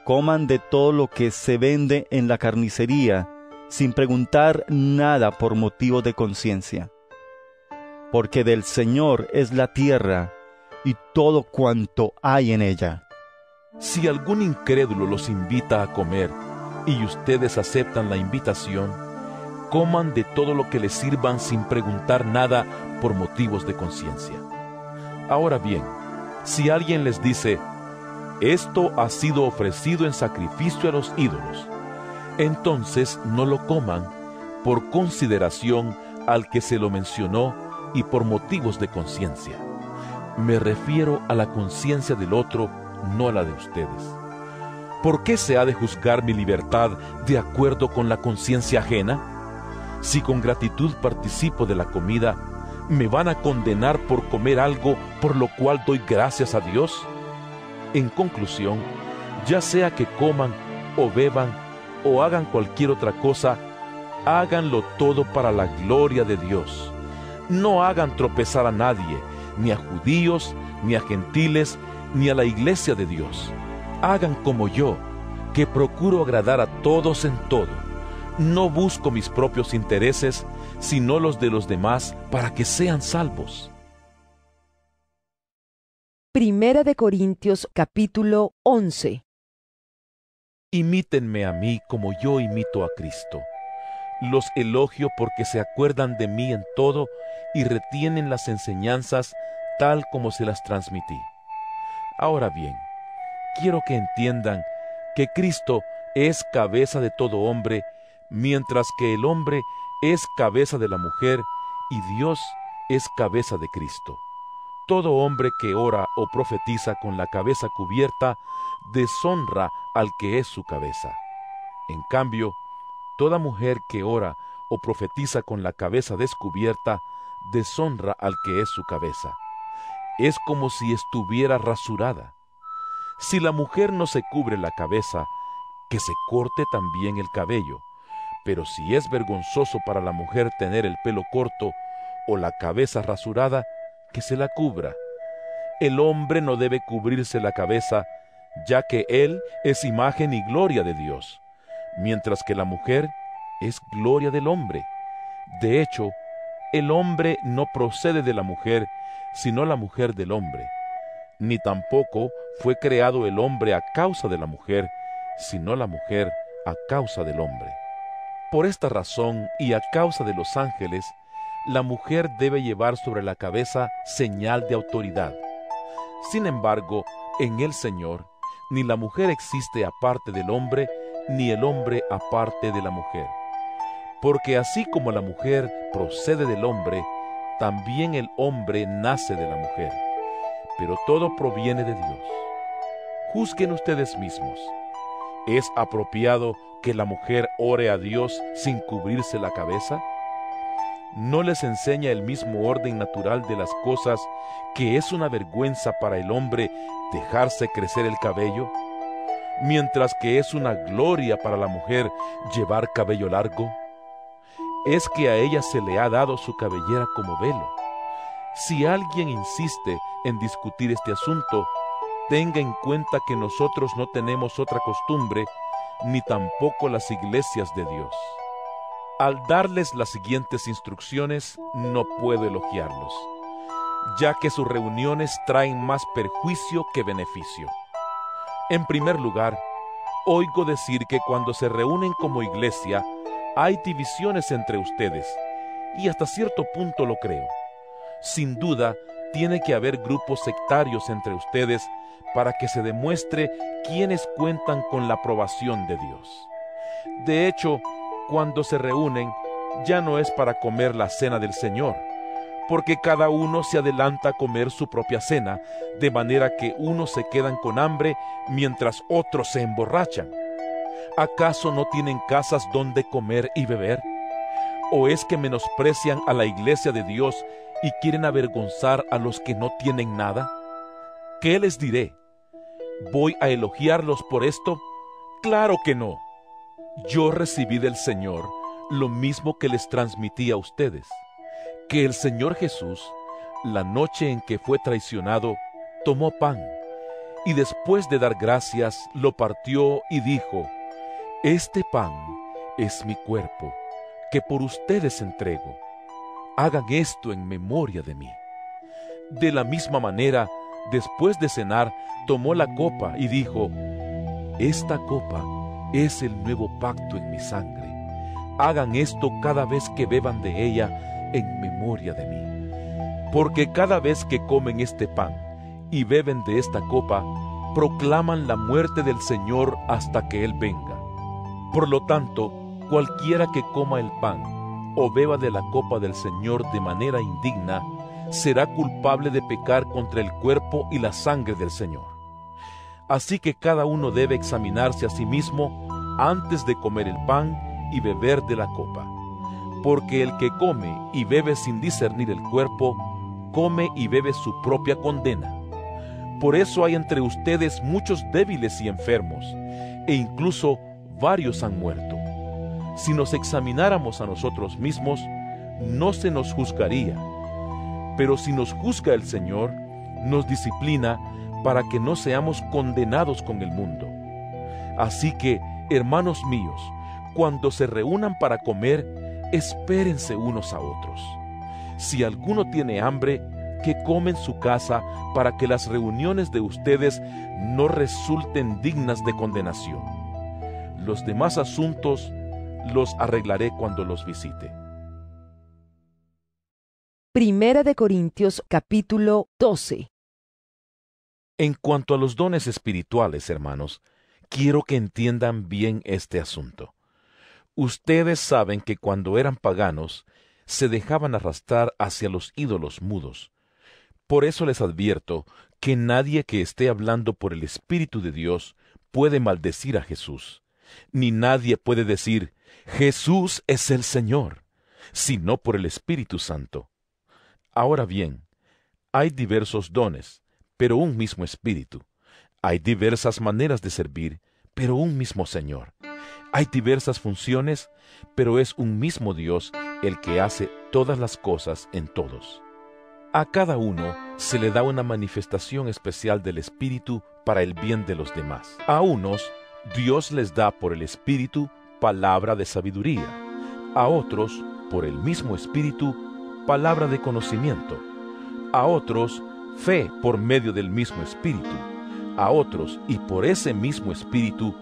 Coman de todo lo que se vende en la carnicería, sin preguntar nada por motivo de conciencia. Porque del Señor es la tierra y todo cuanto hay en ella. Si algún incrédulo los invita a comer y ustedes aceptan la invitación, coman de todo lo que les sirvan sin preguntar nada por motivos de conciencia. Ahora bien, si alguien les dice, esto ha sido ofrecido en sacrificio a los ídolos, entonces no lo coman por consideración al que se lo mencionó y por motivos de conciencia. Me refiero a la conciencia del otro, no a la de ustedes. ¿Por qué se ha de juzgar mi libertad de acuerdo con la conciencia ajena? Si con gratitud participo de la comida, ¿me van a condenar por comer algo por lo cual doy gracias a Dios? En conclusión, ya sea que coman o beban o hagan cualquier otra cosa, háganlo todo para la gloria de Dios. No hagan tropezar a nadie, ni a judíos, ni a gentiles, ni a la iglesia de Dios. Hagan como yo, que procuro agradar a todos en todo. No busco mis propios intereses, sino los de los demás, para que sean salvos. Primera de Corintios capítulo 11. Imítenme a mí como yo imito a Cristo. Los elogio porque se acuerdan de mí en todo y retienen las enseñanzas tal como se las transmití. Ahora bien, quiero que entiendan que Cristo es cabeza de todo hombre, mientras que el hombre es cabeza de la mujer y Dios es cabeza de Cristo. Todo hombre que ora o profetiza con la cabeza cubierta deshonra al que es su cabeza. En cambio, toda mujer que ora o profetiza con la cabeza descubierta deshonra al que es su cabeza. Es como si estuviera rasurada. Si la mujer no se cubre la cabeza, que se corte también el cabello. Pero si es vergonzoso para la mujer tener el pelo corto o la cabeza rasurada, que se la cubra. El hombre no debe cubrirse la cabeza, ya que él es imagen y gloria de Dios, mientras que la mujer es gloria del hombre. De hecho, el hombre no procede de la mujer, sino la mujer del hombre. Ni tampoco fue creado el hombre a causa de la mujer, sino la mujer a causa del hombre. Por esta razón y a causa de los ángeles, la mujer debe llevar sobre la cabeza señal de autoridad. Sin embargo, en el Señor, ni la mujer existe aparte del hombre, ni el hombre aparte de la mujer. Porque así como la mujer procede del hombre, también el hombre nace de la mujer. Pero todo proviene de Dios. Juzguen ustedes mismos. ¿Es apropiado que la mujer ore a Dios sin cubrirse la cabeza? ¿No les enseña el mismo orden natural de las cosas que es una vergüenza para el hombre dejarse crecer el cabello, mientras que es una gloria para la mujer llevar cabello largo? Es que a ella se le ha dado su cabellera como velo. Si alguien insiste en discutir este asunto, tenga en cuenta que nosotros no tenemos otra costumbre, ni tampoco las iglesias de Dios. Al darles las siguientes instrucciones, no puedo elogiarlos, ya que sus reuniones traen más perjuicio que beneficio. En primer lugar, oigo decir que cuando se reúnen como iglesia, hay divisiones entre ustedes, y hasta cierto punto lo creo. Sin duda, tiene que haber grupos sectarios entre ustedes para que se demuestre quiénes cuentan con la aprobación de Dios. De hecho, cuando se reúnen, ya no es para comer la cena del Señor, porque cada uno se adelanta a comer su propia cena, de manera que unos se quedan con hambre mientras otros se emborrachan. ¿Acaso no tienen casas donde comer y beber? ¿O es que menosprecian a la iglesia de Dios y quieren avergonzar a los que no tienen nada? ¿Qué les diré? ¿Voy a elogiarlos por esto? ¡Claro que no! Yo recibí del Señor lo mismo que les transmití a ustedes, que el Señor Jesús, la noche en que fue traicionado, tomó pan, y después de dar gracias, lo partió y dijo: Este pan es mi cuerpo, que por ustedes entrego. Hagan esto en memoria de mí. De la misma manera, después de cenar, tomó la copa y dijo: Esta copa es el nuevo pacto en mi sangre. Hagan esto cada vez que beban de ella en memoria de mí. Porque cada vez que comen este pan y beben de esta copa, proclaman la muerte del Señor hasta que Él venga. Por lo tanto, cualquiera que coma el pan o beba de la copa del Señor de manera indigna, será culpable de pecar contra el cuerpo y la sangre del Señor. Así que cada uno debe examinarse a sí mismo antes de comer el pan y beber de la copa. Porque el que come y bebe sin discernir el cuerpo, come y bebe su propia condena. Por eso hay entre ustedes muchos débiles y enfermos, e incluso varios han muerto. Si nos examináramos a nosotros mismos, no se nos juzgaría. Pero si nos juzga el Señor, nos disciplina para que no seamos condenados con el mundo. Así que, hermanos míos, cuando se reúnan para comer, espérense unos a otros. Si alguno tiene hambre, que come en su casa, para que las reuniones de ustedes no resulten dignas de condenación. Los demás asuntos los arreglaré cuando los visite. Primera de Corintios capítulo 12. En cuanto a los dones espirituales, hermanos, quiero que entiendan bien este asunto. Ustedes saben que cuando eran paganos, se dejaban arrastrar hacia los ídolos mudos. Por eso les advierto que nadie que esté hablando por el Espíritu de Dios puede maldecir a Jesús, ni nadie puede decir: Jesús es el Señor, sino por el Espíritu Santo. Ahora bien, hay diversos dones, pero un mismo Espíritu. Hay diversas maneras de servir, pero un mismo Señor. Hay diversas funciones, pero es un mismo Dios el que hace todas las cosas en todos. A cada uno se le da una manifestación especial del Espíritu para el bien de los demás. A unos, Dios les da por el Espíritu palabra de sabiduría. A otros, por el mismo Espíritu, palabra de conocimiento. A otros, fe por medio del mismo Espíritu. A otros, y por ese mismo Espíritu,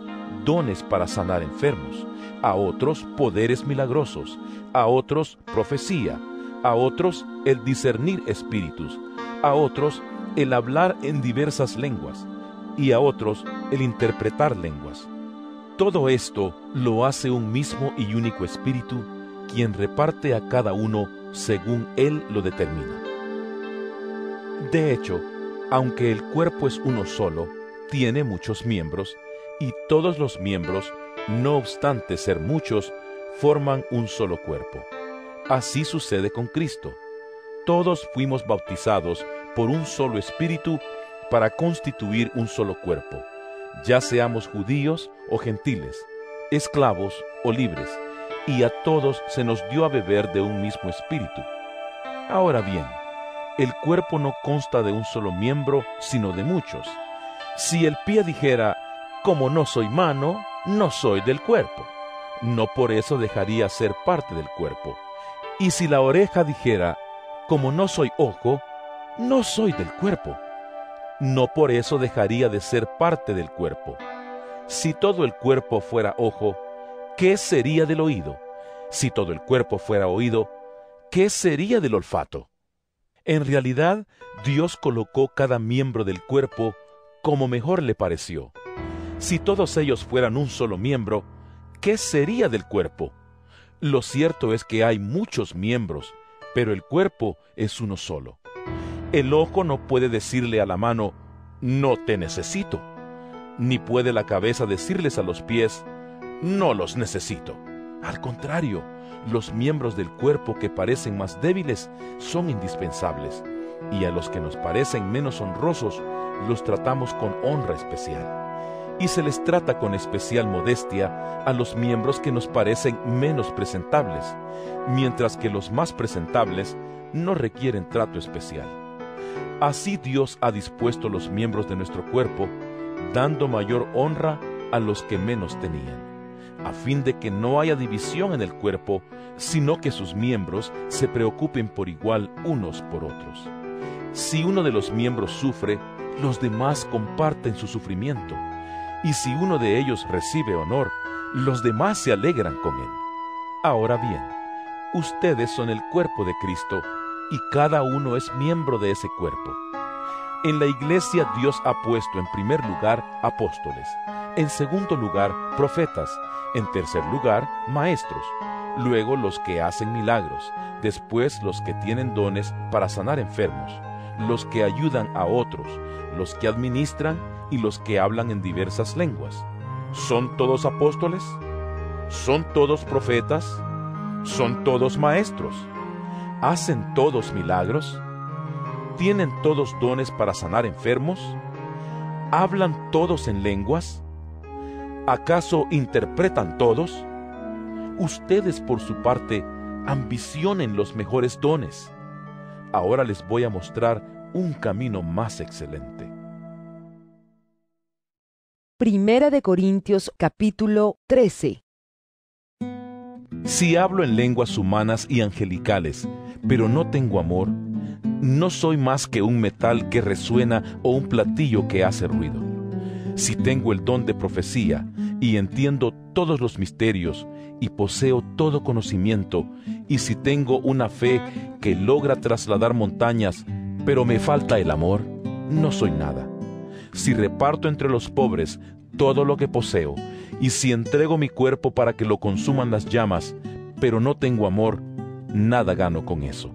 dones para sanar enfermos. A otros, poderes milagrosos. A otros, profecía. A otros, el discernir espíritus. A otros, el hablar en diversas lenguas. Y a otros, el interpretar lenguas. Todo esto lo hace un mismo y único Espíritu, quien reparte a cada uno según Él lo determina. De hecho, aunque el cuerpo es uno solo, tiene muchos miembros, y todos los miembros, no obstante ser muchos, forman un solo cuerpo. Así sucede con Cristo. Todos fuimos bautizados por un solo Espíritu para constituir un solo cuerpo, ya seamos judíos o gentiles, esclavos o libres, y a todos se nos dio a beber de un mismo Espíritu. Ahora bien, el cuerpo no consta de un solo miembro, sino de muchos. Si el pie dijera: como no soy mano, no soy del cuerpo, no por eso dejaría ser parte del cuerpo. Y si la oreja dijera: como no soy ojo, no soy del cuerpo, no por eso dejaría de ser parte del cuerpo. Si todo el cuerpo fuera ojo, ¿qué sería del oído? Si todo el cuerpo fuera oído, ¿qué sería del olfato? En realidad, Dios colocó cada miembro del cuerpo como mejor le pareció. Si todos ellos fueran un solo miembro, ¿qué sería del cuerpo? Lo cierto es que hay muchos miembros, pero el cuerpo es uno solo. El ojo no puede decirle a la mano: no te necesito, ni puede la cabeza decirles a los pies: no los necesito. Al contrario, los miembros del cuerpo que parecen más débiles son indispensables, y a los que nos parecen menos honrosos los tratamos con honra especial. y se les trata con especial modestia a los miembros que nos parecen menos presentables, mientras que los más presentables no requieren trato especial. Así Dios ha dispuesto los miembros de nuestro cuerpo, dando mayor honra a los que menos tenían, a fin de que no haya división en el cuerpo, sino que sus miembros se preocupen por igual unos por otros. Si uno de los miembros sufre, los demás comparten su sufrimiento, y si uno de ellos recibe honor, los demás se alegran con él. Ahora bien, ustedes son el cuerpo de Cristo, y cada uno es miembro de ese cuerpo. En la iglesia Dios ha puesto en primer lugar apóstoles, en segundo lugar profetas, en tercer lugar maestros, luego los que hacen milagros, después los que tienen dones para sanar enfermos, los que ayudan a otros, los que administran y los que hablan en diversas lenguas. ¿Son todos apóstoles? ¿Son todos profetas? ¿Son todos maestros? ¿Hacen todos milagros? ¿Tienen todos dones para sanar enfermos? ¿Hablan todos en lenguas? ¿Acaso interpretan todos? Ustedes, por su parte, ambicionen los mejores dones. Ahora les voy a mostrar un camino más excelente. Primera de Corintios capítulo 13. Si hablo en lenguas humanas y angelicales, pero no tengo amor, no soy más que un metal que resuena o un platillo que hace ruido. Si tengo el don de profecía y entiendo todos los misterios y poseo todo conocimiento, y si tengo una fe que logra trasladar montañas, pero me falta el amor, no soy nada. Si reparto entre los pobres todo lo que poseo, y si entrego mi cuerpo para que lo consuman las llamas, pero no tengo amor, nada gano con eso.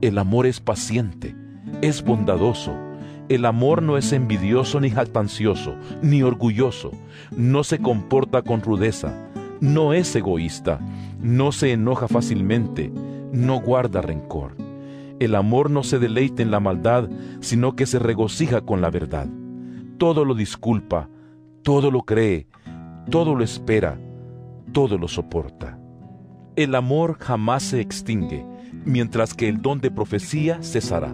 El amor es paciente, es bondadoso. El amor no es envidioso ni jactancioso, ni orgulloso. No se comporta con rudeza, no es egoísta, no se enoja fácilmente, no guarda rencor. El amor no se deleita en la maldad, sino que se regocija con la verdad. Todo lo disculpa, todo lo cree, todo lo espera, todo lo soporta. El amor jamás se extingue, mientras que el don de profecía cesará.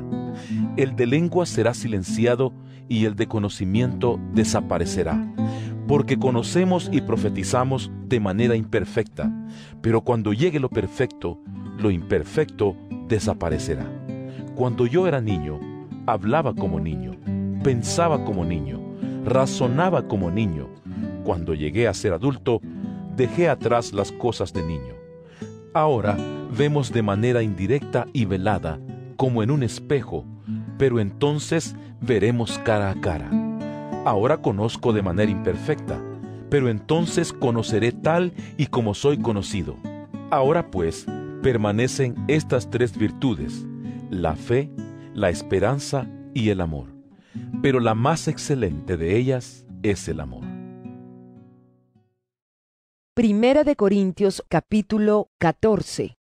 El de lengua será silenciado y el de conocimiento desaparecerá, porque conocemos y profetizamos de manera imperfecta, pero cuando llegue lo perfecto, lo imperfecto desaparecerá. Cuando yo era niño, hablaba como niño, pensaba como niño, razonaba como niño. Cuando llegué a ser adulto, dejé atrás las cosas de niño. Ahora vemos de manera indirecta y velada, como en un espejo, pero entonces veremos cara a cara. Ahora conozco de manera imperfecta, pero entonces conoceré tal y como soy conocido. Ahora pues, permanecen estas tres virtudes: la fe, la esperanza y el amor. Pero la más excelente de ellas es el amor. Primera de Corintios capítulo 14.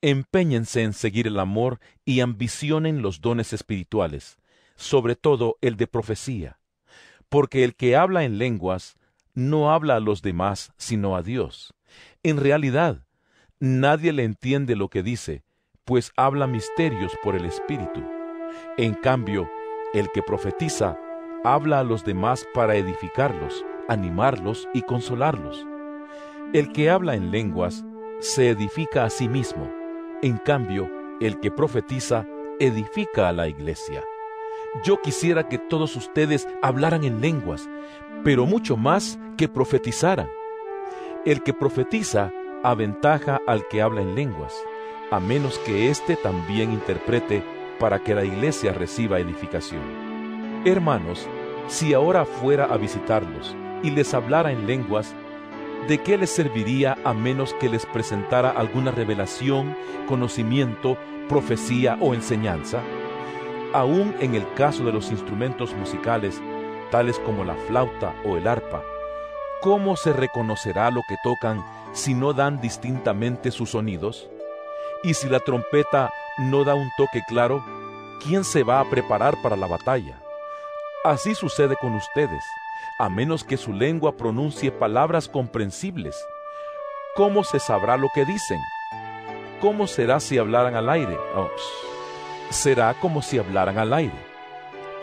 Empéñense en seguir el amor y ambicionen los dones espirituales, sobre todo el de profecía, porque el que habla en lenguas no habla a los demás sino a Dios. En realidad, nadie le entiende lo que dice, pues habla misterios por el Espíritu. En cambio, el que profetiza habla a los demás para edificarlos, animarlos y consolarlos. El que habla en lenguas se edifica a sí mismo. En cambio, el que profetiza edifica a la iglesia. Yo quisiera que todos ustedes hablaran en lenguas, pero mucho más que profetizaran. El que profetiza aventaja al que habla en lenguas, a menos que éste también interprete para que la iglesia reciba edificación. Hermanos, si ahora fuera a visitarlos y les hablara en lenguas, ¿de qué les serviría a menos que les presentara alguna revelación, conocimiento, profecía o enseñanza? Aún en el caso de los instrumentos musicales, tales como la flauta o el arpa, ¿cómo se reconocerá lo que tocan si no dan distintamente sus sonidos? Y si la trompeta no da un toque claro, ¿quién se va a preparar para la batalla? Así sucede con ustedes, a menos que su lengua pronuncie palabras comprensibles. ¿Cómo se sabrá lo que dicen? ¿Cómo será si hablaran al aire? Será como si hablaran al aire.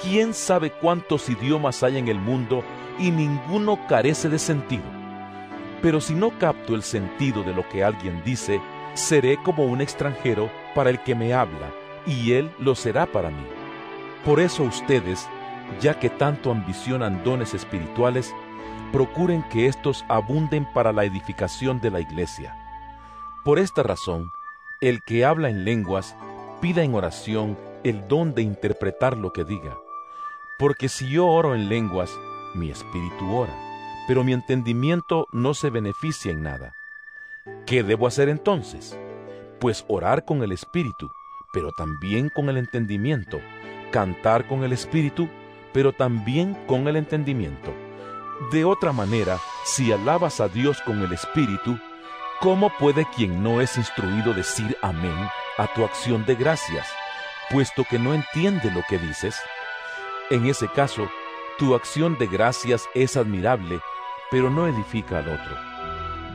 ¿Quién sabe cuántos idiomas hay en el mundo y ninguno carece de sentido? Pero si no capto el sentido de lo que alguien dice, seré como un extranjero para el que me habla, y él lo será para mí. Por eso ustedes, ya que tanto ambicionan dones espirituales, procuren que éstos abunden para la edificación de la iglesia. Por esta razón, el que habla en lenguas, pida en oración el don de interpretar lo que diga. Porque si yo oro en lenguas, mi espíritu ora, pero mi entendimiento no se beneficia en nada. ¿Qué debo hacer entonces? Pues orar con el espíritu, pero también con el entendimiento, cantar con el espíritu, pero también con el entendimiento. De otra manera, si alabas a Dios con el espíritu, ¿cómo puede quien no es instruido decir amén a tu acción de gracias, puesto que no entiende lo que dices? En ese caso, tu acción de gracias es admirable, pero no edifica al otro.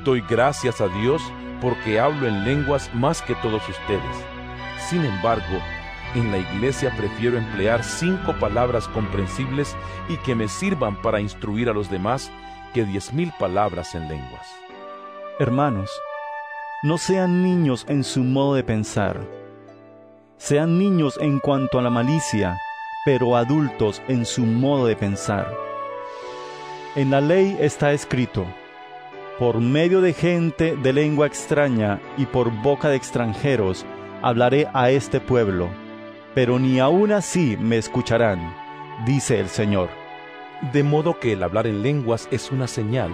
Doy gracias a Dios porque hablo en lenguas más que todos ustedes. Sin embargo, en la iglesia prefiero emplear 5 palabras comprensibles y que me sirvan para instruir a los demás que 10,000 palabras en lenguas. Hermanos, no sean niños en su modo de pensar. Sean niños en cuanto a la malicia, pero adultos en su modo de pensar. En la ley está escrito: por medio de gente de lengua extraña y por boca de extranjeros hablaré a este pueblo, pero ni aun así me escucharán, dice el Señor. De modo que el hablar en lenguas es una señal,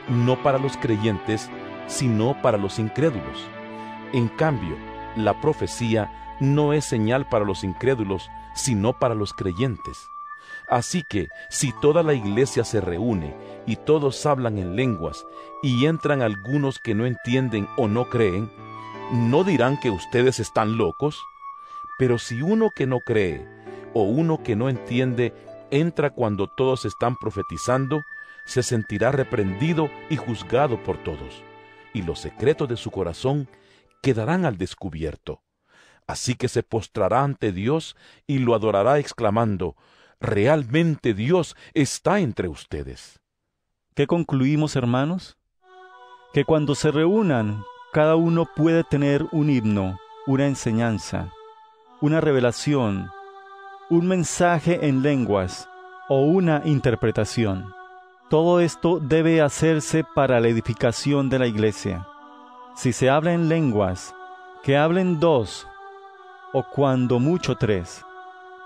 no para los creyentes, sino para los incrédulos. En cambio, la profecía no es señal para los incrédulos, sino para los creyentes. Así que, si toda la iglesia se reúne y todos hablan en lenguas, y entran algunos que no entienden o no creen, ¿no dirán que ustedes están locos? Pero si uno que no cree o uno que no entiende entra cuando todos están profetizando, se sentirá reprendido y juzgado por todos, y los secretos de su corazón quedarán al descubierto. Así que se postrará ante Dios y lo adorará exclamando: realmente Dios está entre ustedes. ¿Qué concluimos, hermanos? Que cuando se reúnan, cada uno puede tener un himno, una enseñanza, una revelación, un mensaje en lenguas o una interpretación. Todo esto debe hacerse para la edificación de la iglesia. Si se habla en lenguas, que hablen 2, o cuando mucho 3,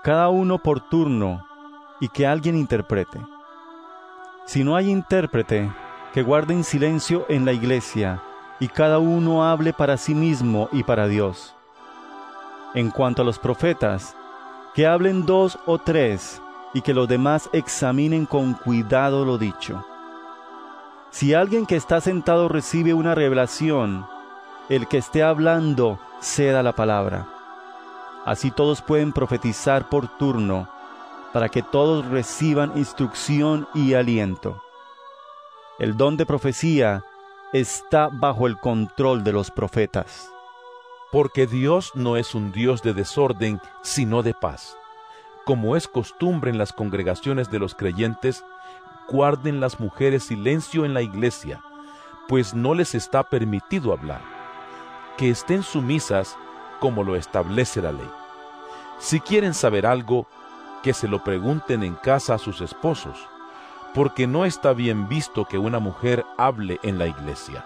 cada uno por turno, y que alguien interprete. Si no hay intérprete, que guarden silencio en la iglesia, y cada uno hable para sí mismo y para Dios. En cuanto a los profetas, que hablen 2 o 3, y que los demás examinen con cuidado lo dicho. Si alguien que está sentado recibe una revelación, el que esté hablando ceda la palabra. Así todos pueden profetizar por turno, para que todos reciban instrucción y aliento. El don de profecía está bajo el control de los profetas. Porque Dios no es un Dios de desorden, sino de paz. Como es costumbre en las congregaciones de los creyentes, guarden las mujeres silencio en la iglesia, pues no les está permitido hablar. Que estén sumisas como lo establece la ley. Si quieren saber algo, que se lo pregunten en casa a sus esposos, porque no está bien visto que una mujer hable en la iglesia.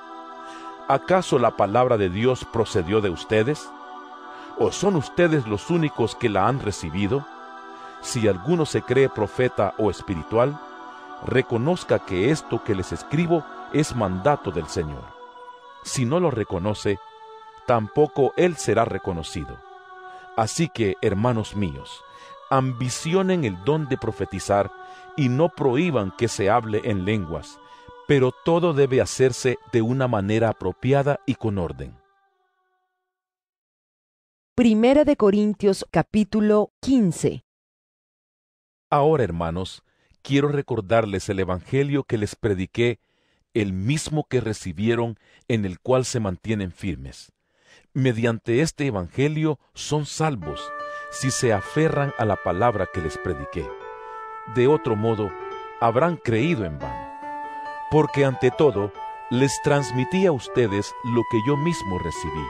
¿Acaso la palabra de Dios procedió de ustedes? ¿O son ustedes los únicos que la han recibido? Si alguno se cree profeta o espiritual, reconozca que esto que les escribo es mandato del Señor. Si no lo reconoce, tampoco él será reconocido. Así que, hermanos míos, ambicionen el don de profetizar y no prohíban que se hable en lenguas, pero todo debe hacerse de una manera apropiada y con orden. Primera de Corintios capítulo 15. Ahora, hermanos, quiero recordarles el Evangelio que les prediqué, el mismo que recibieron, en el cual se mantienen firmes. Mediante este Evangelio son salvos, si se aferran a la palabra que les prediqué. De otro modo, habrán creído en vano. Porque ante todo, les transmití a ustedes lo que yo mismo recibí,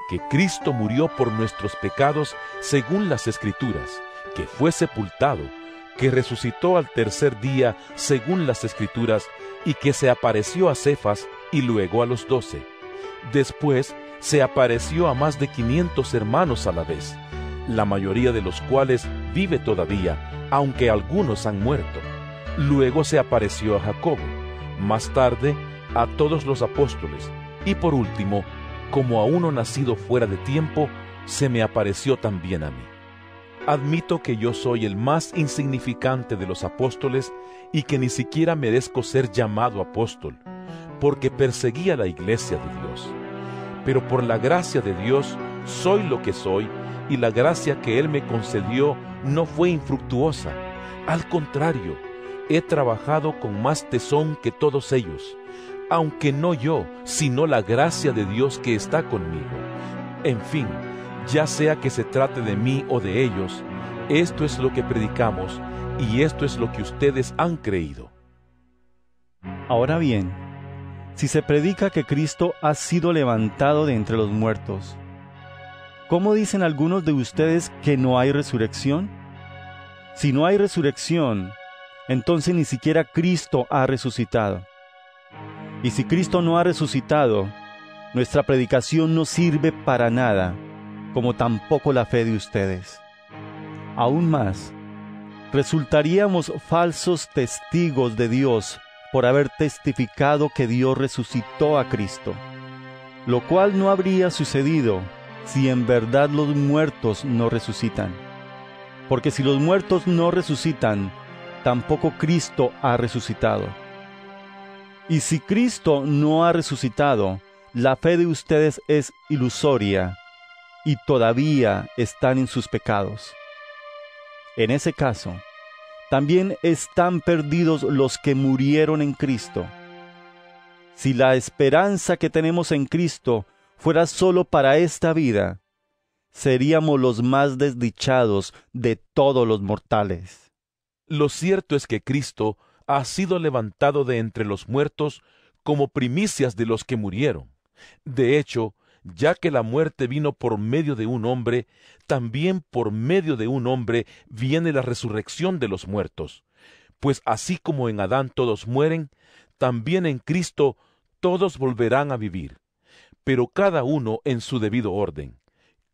que Cristo murió por nuestros pecados según las Escrituras, que fue sepultado, que resucitó al tercer día según las Escrituras, y que se apareció a Cefas y luego a los 12. Después se apareció a más de 500 hermanos a la vez, la mayoría de los cuales vive todavía, aunque algunos han muerto. Luego se apareció a Jacobo, más tarde a todos los apóstoles, y por último, como a uno nacido fuera de tiempo, se me apareció también a mí. Admito que yo soy el más insignificante de los apóstoles y que ni siquiera merezco ser llamado apóstol, porque perseguí a la iglesia de Dios. Pero por la gracia de Dios soy lo que soy, y la gracia que Él me concedió no fue infructuosa. Al contrario, he trabajado con más tesón que todos ellos, aunque no yo, sino la gracia de Dios que está conmigo. En fin, ya sea que se trate de mí o de ellos, esto es lo que predicamos, y esto es lo que ustedes han creído. Ahora bien, si se predica que Cristo ha sido levantado de entre los muertos, ¿cómo dicen algunos de ustedes que no hay resurrección? Si no hay resurrección, entonces ni siquiera Cristo ha resucitado. Y si Cristo no ha resucitado, nuestra predicación no sirve para nada, como tampoco la fe de ustedes. Aún más, resultaríamos falsos testigos de Dios por haber testificado que Dios resucitó a Cristo, lo cual no habría sucedido si en verdad los muertos no resucitan. Porque si los muertos no resucitan, tampoco Cristo ha resucitado. Y si Cristo no ha resucitado, la fe de ustedes es ilusoria, y todavía están en sus pecados. En ese caso, también están perdidos los que murieron en Cristo. Si la esperanza que tenemos en Cristo fuera solo para esta vida, seríamos los más desdichados de todos los mortales. Lo cierto es que Cristo ha sido levantado de entre los muertos como primicias de los que murieron. De hecho, ya que la muerte vino por medio de un hombre, también por medio de un hombre viene la resurrección de los muertos. Pues así como en Adán todos mueren, también en Cristo todos volverán a vivir, pero cada uno en su debido orden.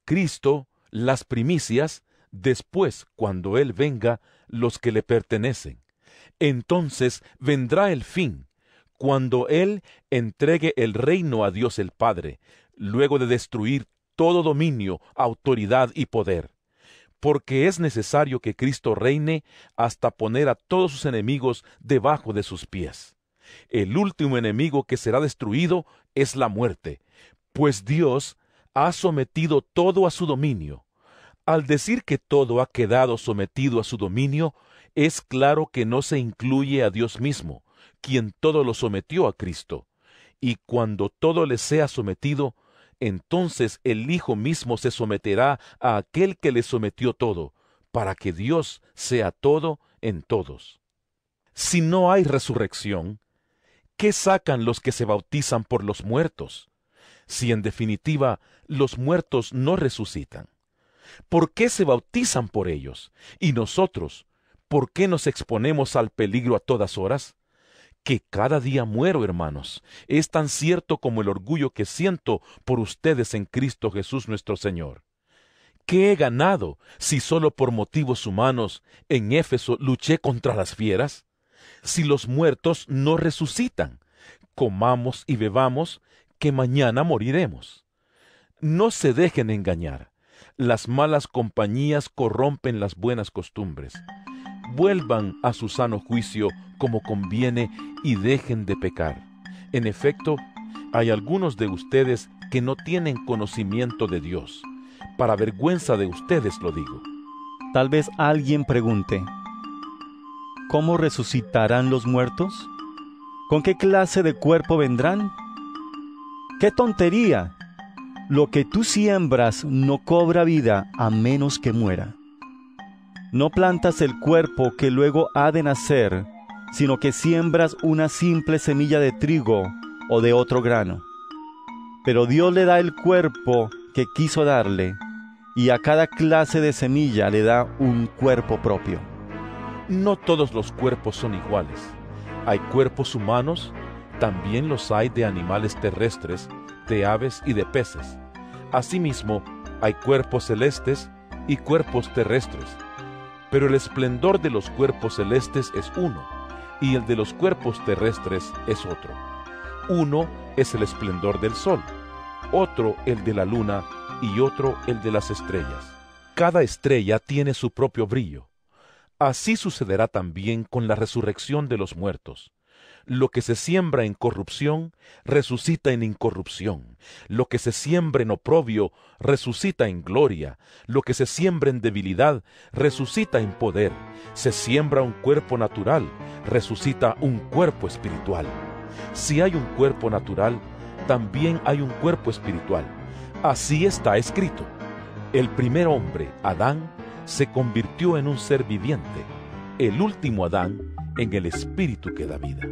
Cristo, las primicias, después, cuando Él venga, los que le pertenecen. Entonces vendrá el fin, cuando Él entregue el reino a Dios el Padre, luego de destruir todo dominio, autoridad y poder. Porque es necesario que Cristo reine hasta poner a todos sus enemigos debajo de sus pies. El último enemigo que será destruido es la muerte, pues Dios ha sometido todo a su dominio. Al decir que todo ha quedado sometido a su dominio, es claro que no se incluye a Dios mismo, quien todo lo sometió a Cristo. Y cuando todo le sea sometido, entonces el Hijo mismo se someterá a aquel que le sometió todo, para que Dios sea todo en todos. Si no hay resurrección, ¿qué sacan los que se bautizan por los muertos? Si en definitiva los muertos no resucitan. ¿Por qué se bautizan por ellos? Y nosotros, ¿por qué nos exponemos al peligro a todas horas? Que cada día muero, hermanos, es tan cierto como el orgullo que siento por ustedes en Cristo Jesús nuestro Señor. ¿Qué he ganado si solo por motivos humanos en Éfeso luché contra las fieras? Si los muertos no resucitan, comamos y bebamos, que mañana moriremos. No se dejen engañar. Las malas compañías corrompen las buenas costumbres. Vuelvan a su sano juicio como conviene y dejen de pecar. En efecto, hay algunos de ustedes que no tienen conocimiento de Dios. Para vergüenza de ustedes lo digo. Tal vez alguien pregunte, ¿cómo resucitarán los muertos? ¿Con qué clase de cuerpo vendrán? ¡Qué tontería! Lo que tú siembras no cobra vida a menos que muera. No plantas el cuerpo que luego ha de nacer, sino que siembras una simple semilla de trigo o de otro grano. Pero Dios le da el cuerpo que quiso darle, y a cada clase de semilla le da un cuerpo propio. No todos los cuerpos son iguales. Hay cuerpos humanos, también los hay de animales terrestres, de aves y de peces. Asimismo, hay cuerpos celestes y cuerpos terrestres. Pero el esplendor de los cuerpos celestes es uno, y el de los cuerpos terrestres es otro. Uno es el esplendor del sol, otro el de la luna, y otro el de las estrellas. Cada estrella tiene su propio brillo. Así sucederá también con la resurrección de los muertos. Lo que se siembra en corrupción, resucita en incorrupción. Lo que se siembra en oprobio, resucita en gloria. Lo que se siembra en debilidad, resucita en poder. Se siembra un cuerpo natural, resucita un cuerpo espiritual. Si hay un cuerpo natural, también hay un cuerpo espiritual. Así está escrito. El primer hombre, Adán, se convirtió en un ser viviente. El último Adán, en el espíritu que da vida.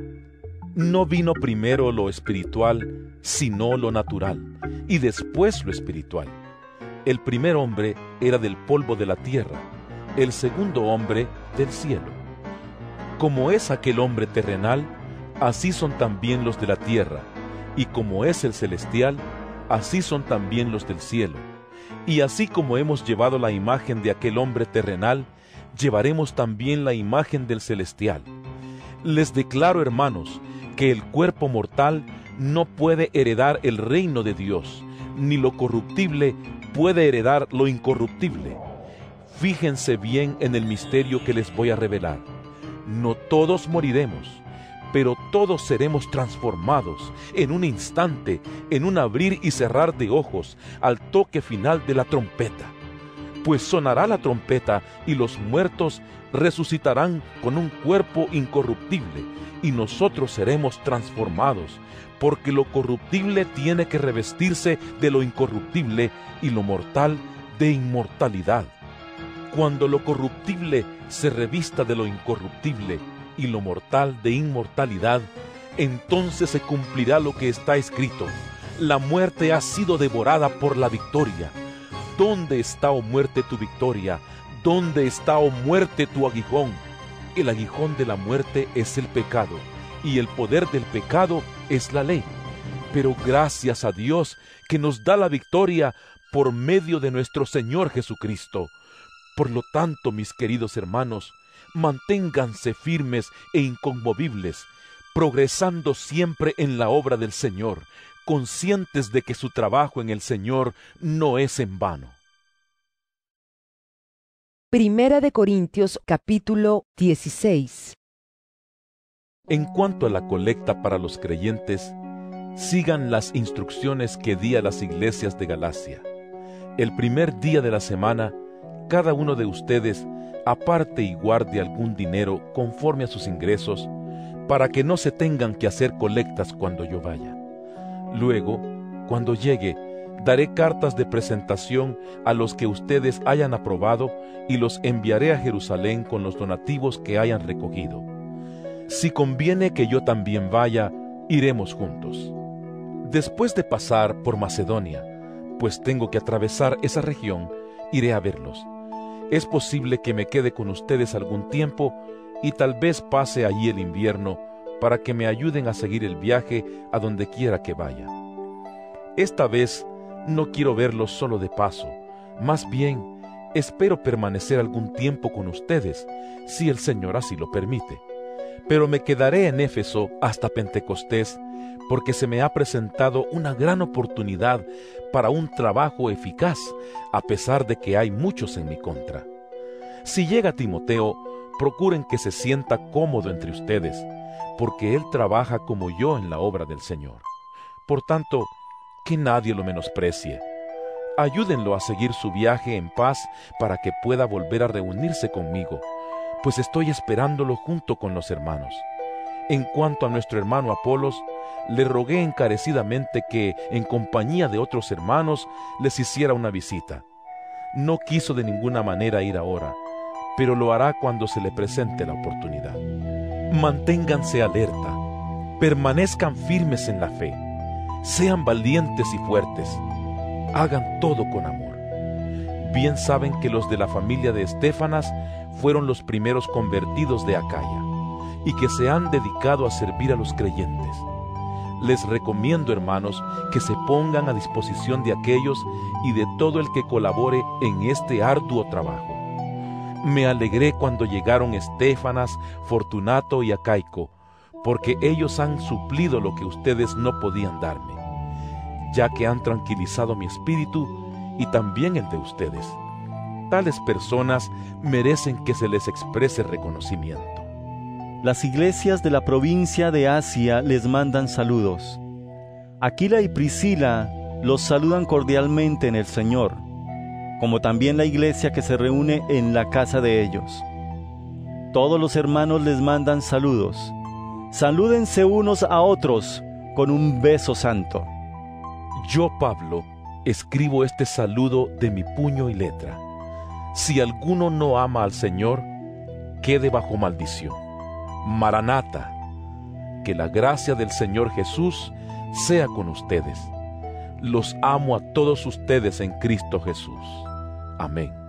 No vino primero lo espiritual, sino lo natural, y después lo espiritual. El primer hombre era del polvo de la tierra, el segundo hombre del cielo. Como es aquel hombre terrenal, así son también los de la tierra, y como es el celestial, así son también los del cielo. Y así como hemos llevado la imagen de aquel hombre terrenal, llevaremos también la imagen del celestial. Les declaro, hermanos, que el cuerpo mortal no puede heredar el reino de Dios, ni lo corruptible puede heredar lo incorruptible. Fíjense bien en el misterio que les voy a revelar. No todos moriremos, pero todos seremos transformados en un instante, en un abrir y cerrar de ojos, al toque final de la trompeta. Pues sonará la trompeta y los muertos resucitarán con un cuerpo incorruptible, y nosotros seremos transformados, porque lo corruptible tiene que revestirse de lo incorruptible y lo mortal de inmortalidad. Cuando lo corruptible se revista de lo incorruptible y lo mortal de inmortalidad, entonces se cumplirá lo que está escrito: la muerte ha sido devorada por la victoria. ¿Dónde está, oh muerte, tu victoria? ¿Dónde está, oh muerte, tu aguijón? El aguijón de la muerte es el pecado, y el poder del pecado es la ley. Pero gracias a Dios que nos da la victoria por medio de nuestro Señor Jesucristo. Por lo tanto, mis queridos hermanos, manténganse firmes e inconmovibles, progresando siempre en la obra del Señor, conscientes de que su trabajo en el Señor no es en vano. Primera de Corintios, capítulo 16. En cuanto a la colecta para los creyentes, sigan las instrucciones que di a las iglesias de Galacia. El primer día de la semana, cada uno de ustedes aparte y guarde algún dinero conforme a sus ingresos, para que no se tengan que hacer colectas cuando yo vaya. Luego, cuando llegue, daré cartas de presentación a los que ustedes hayan aprobado y los enviaré a Jerusalén con los donativos que hayan recogido. Si conviene que yo también vaya, iremos juntos. Después de pasar por Macedonia, pues tengo que atravesar esa región, iré a verlos. Es posible que me quede con ustedes algún tiempo y tal vez pase allí el invierno para que me ayuden a seguir el viaje a donde quiera que vaya. Esta vez no quiero verlos solo de paso, más bien espero permanecer algún tiempo con ustedes, si el Señor así lo permite. Pero me quedaré en Éfeso hasta Pentecostés, porque se me ha presentado una gran oportunidad para un trabajo eficaz, a pesar de que hay muchos en mi contra. Si llega Timoteo, procuren que se sienta cómodo entre ustedes, porque él trabaja como yo en la obra del Señor. Por tanto, que nadie lo menosprecie. Ayúdenlo a seguir su viaje en paz para que pueda volver a reunirse conmigo, pues estoy esperándolo junto con los hermanos. En cuanto a nuestro hermano Apolos, le rogué encarecidamente que, en compañía de otros hermanos, les hiciera una visita. No quiso de ninguna manera ir ahora, pero lo hará cuando se le presente la oportunidad. Manténganse alerta, permanezcan firmes en la fe, sean valientes y fuertes, hagan todo con amor. Bien saben que los de la familia de Estéfanas fueron los primeros convertidos de Acaya, y que se han dedicado a servir a los creyentes. Les recomiendo, hermanos, que se pongan a disposición de aquellos y de todo el que colabore en este arduo trabajo. Me alegré cuando llegaron Estéfanas, Fortunato y Acaico, porque ellos han suplido lo que ustedes no podían darme, ya que han tranquilizado mi espíritu y también el de ustedes. Tales personas merecen que se les exprese reconocimiento. Las iglesias de la provincia de Asia les mandan saludos. Aquila y Priscila los saludan cordialmente en el Señor, como también la iglesia que se reúne en la casa de ellos. Todos los hermanos les mandan saludos. Salúdense unos a otros con un beso santo. Yo, Pablo, escribo este saludo de mi puño y letra. Si alguno no ama al Señor, quede bajo maldición. Maranata, que la gracia del Señor Jesús sea con ustedes. Los amo a todos ustedes en Cristo Jesús. Amén.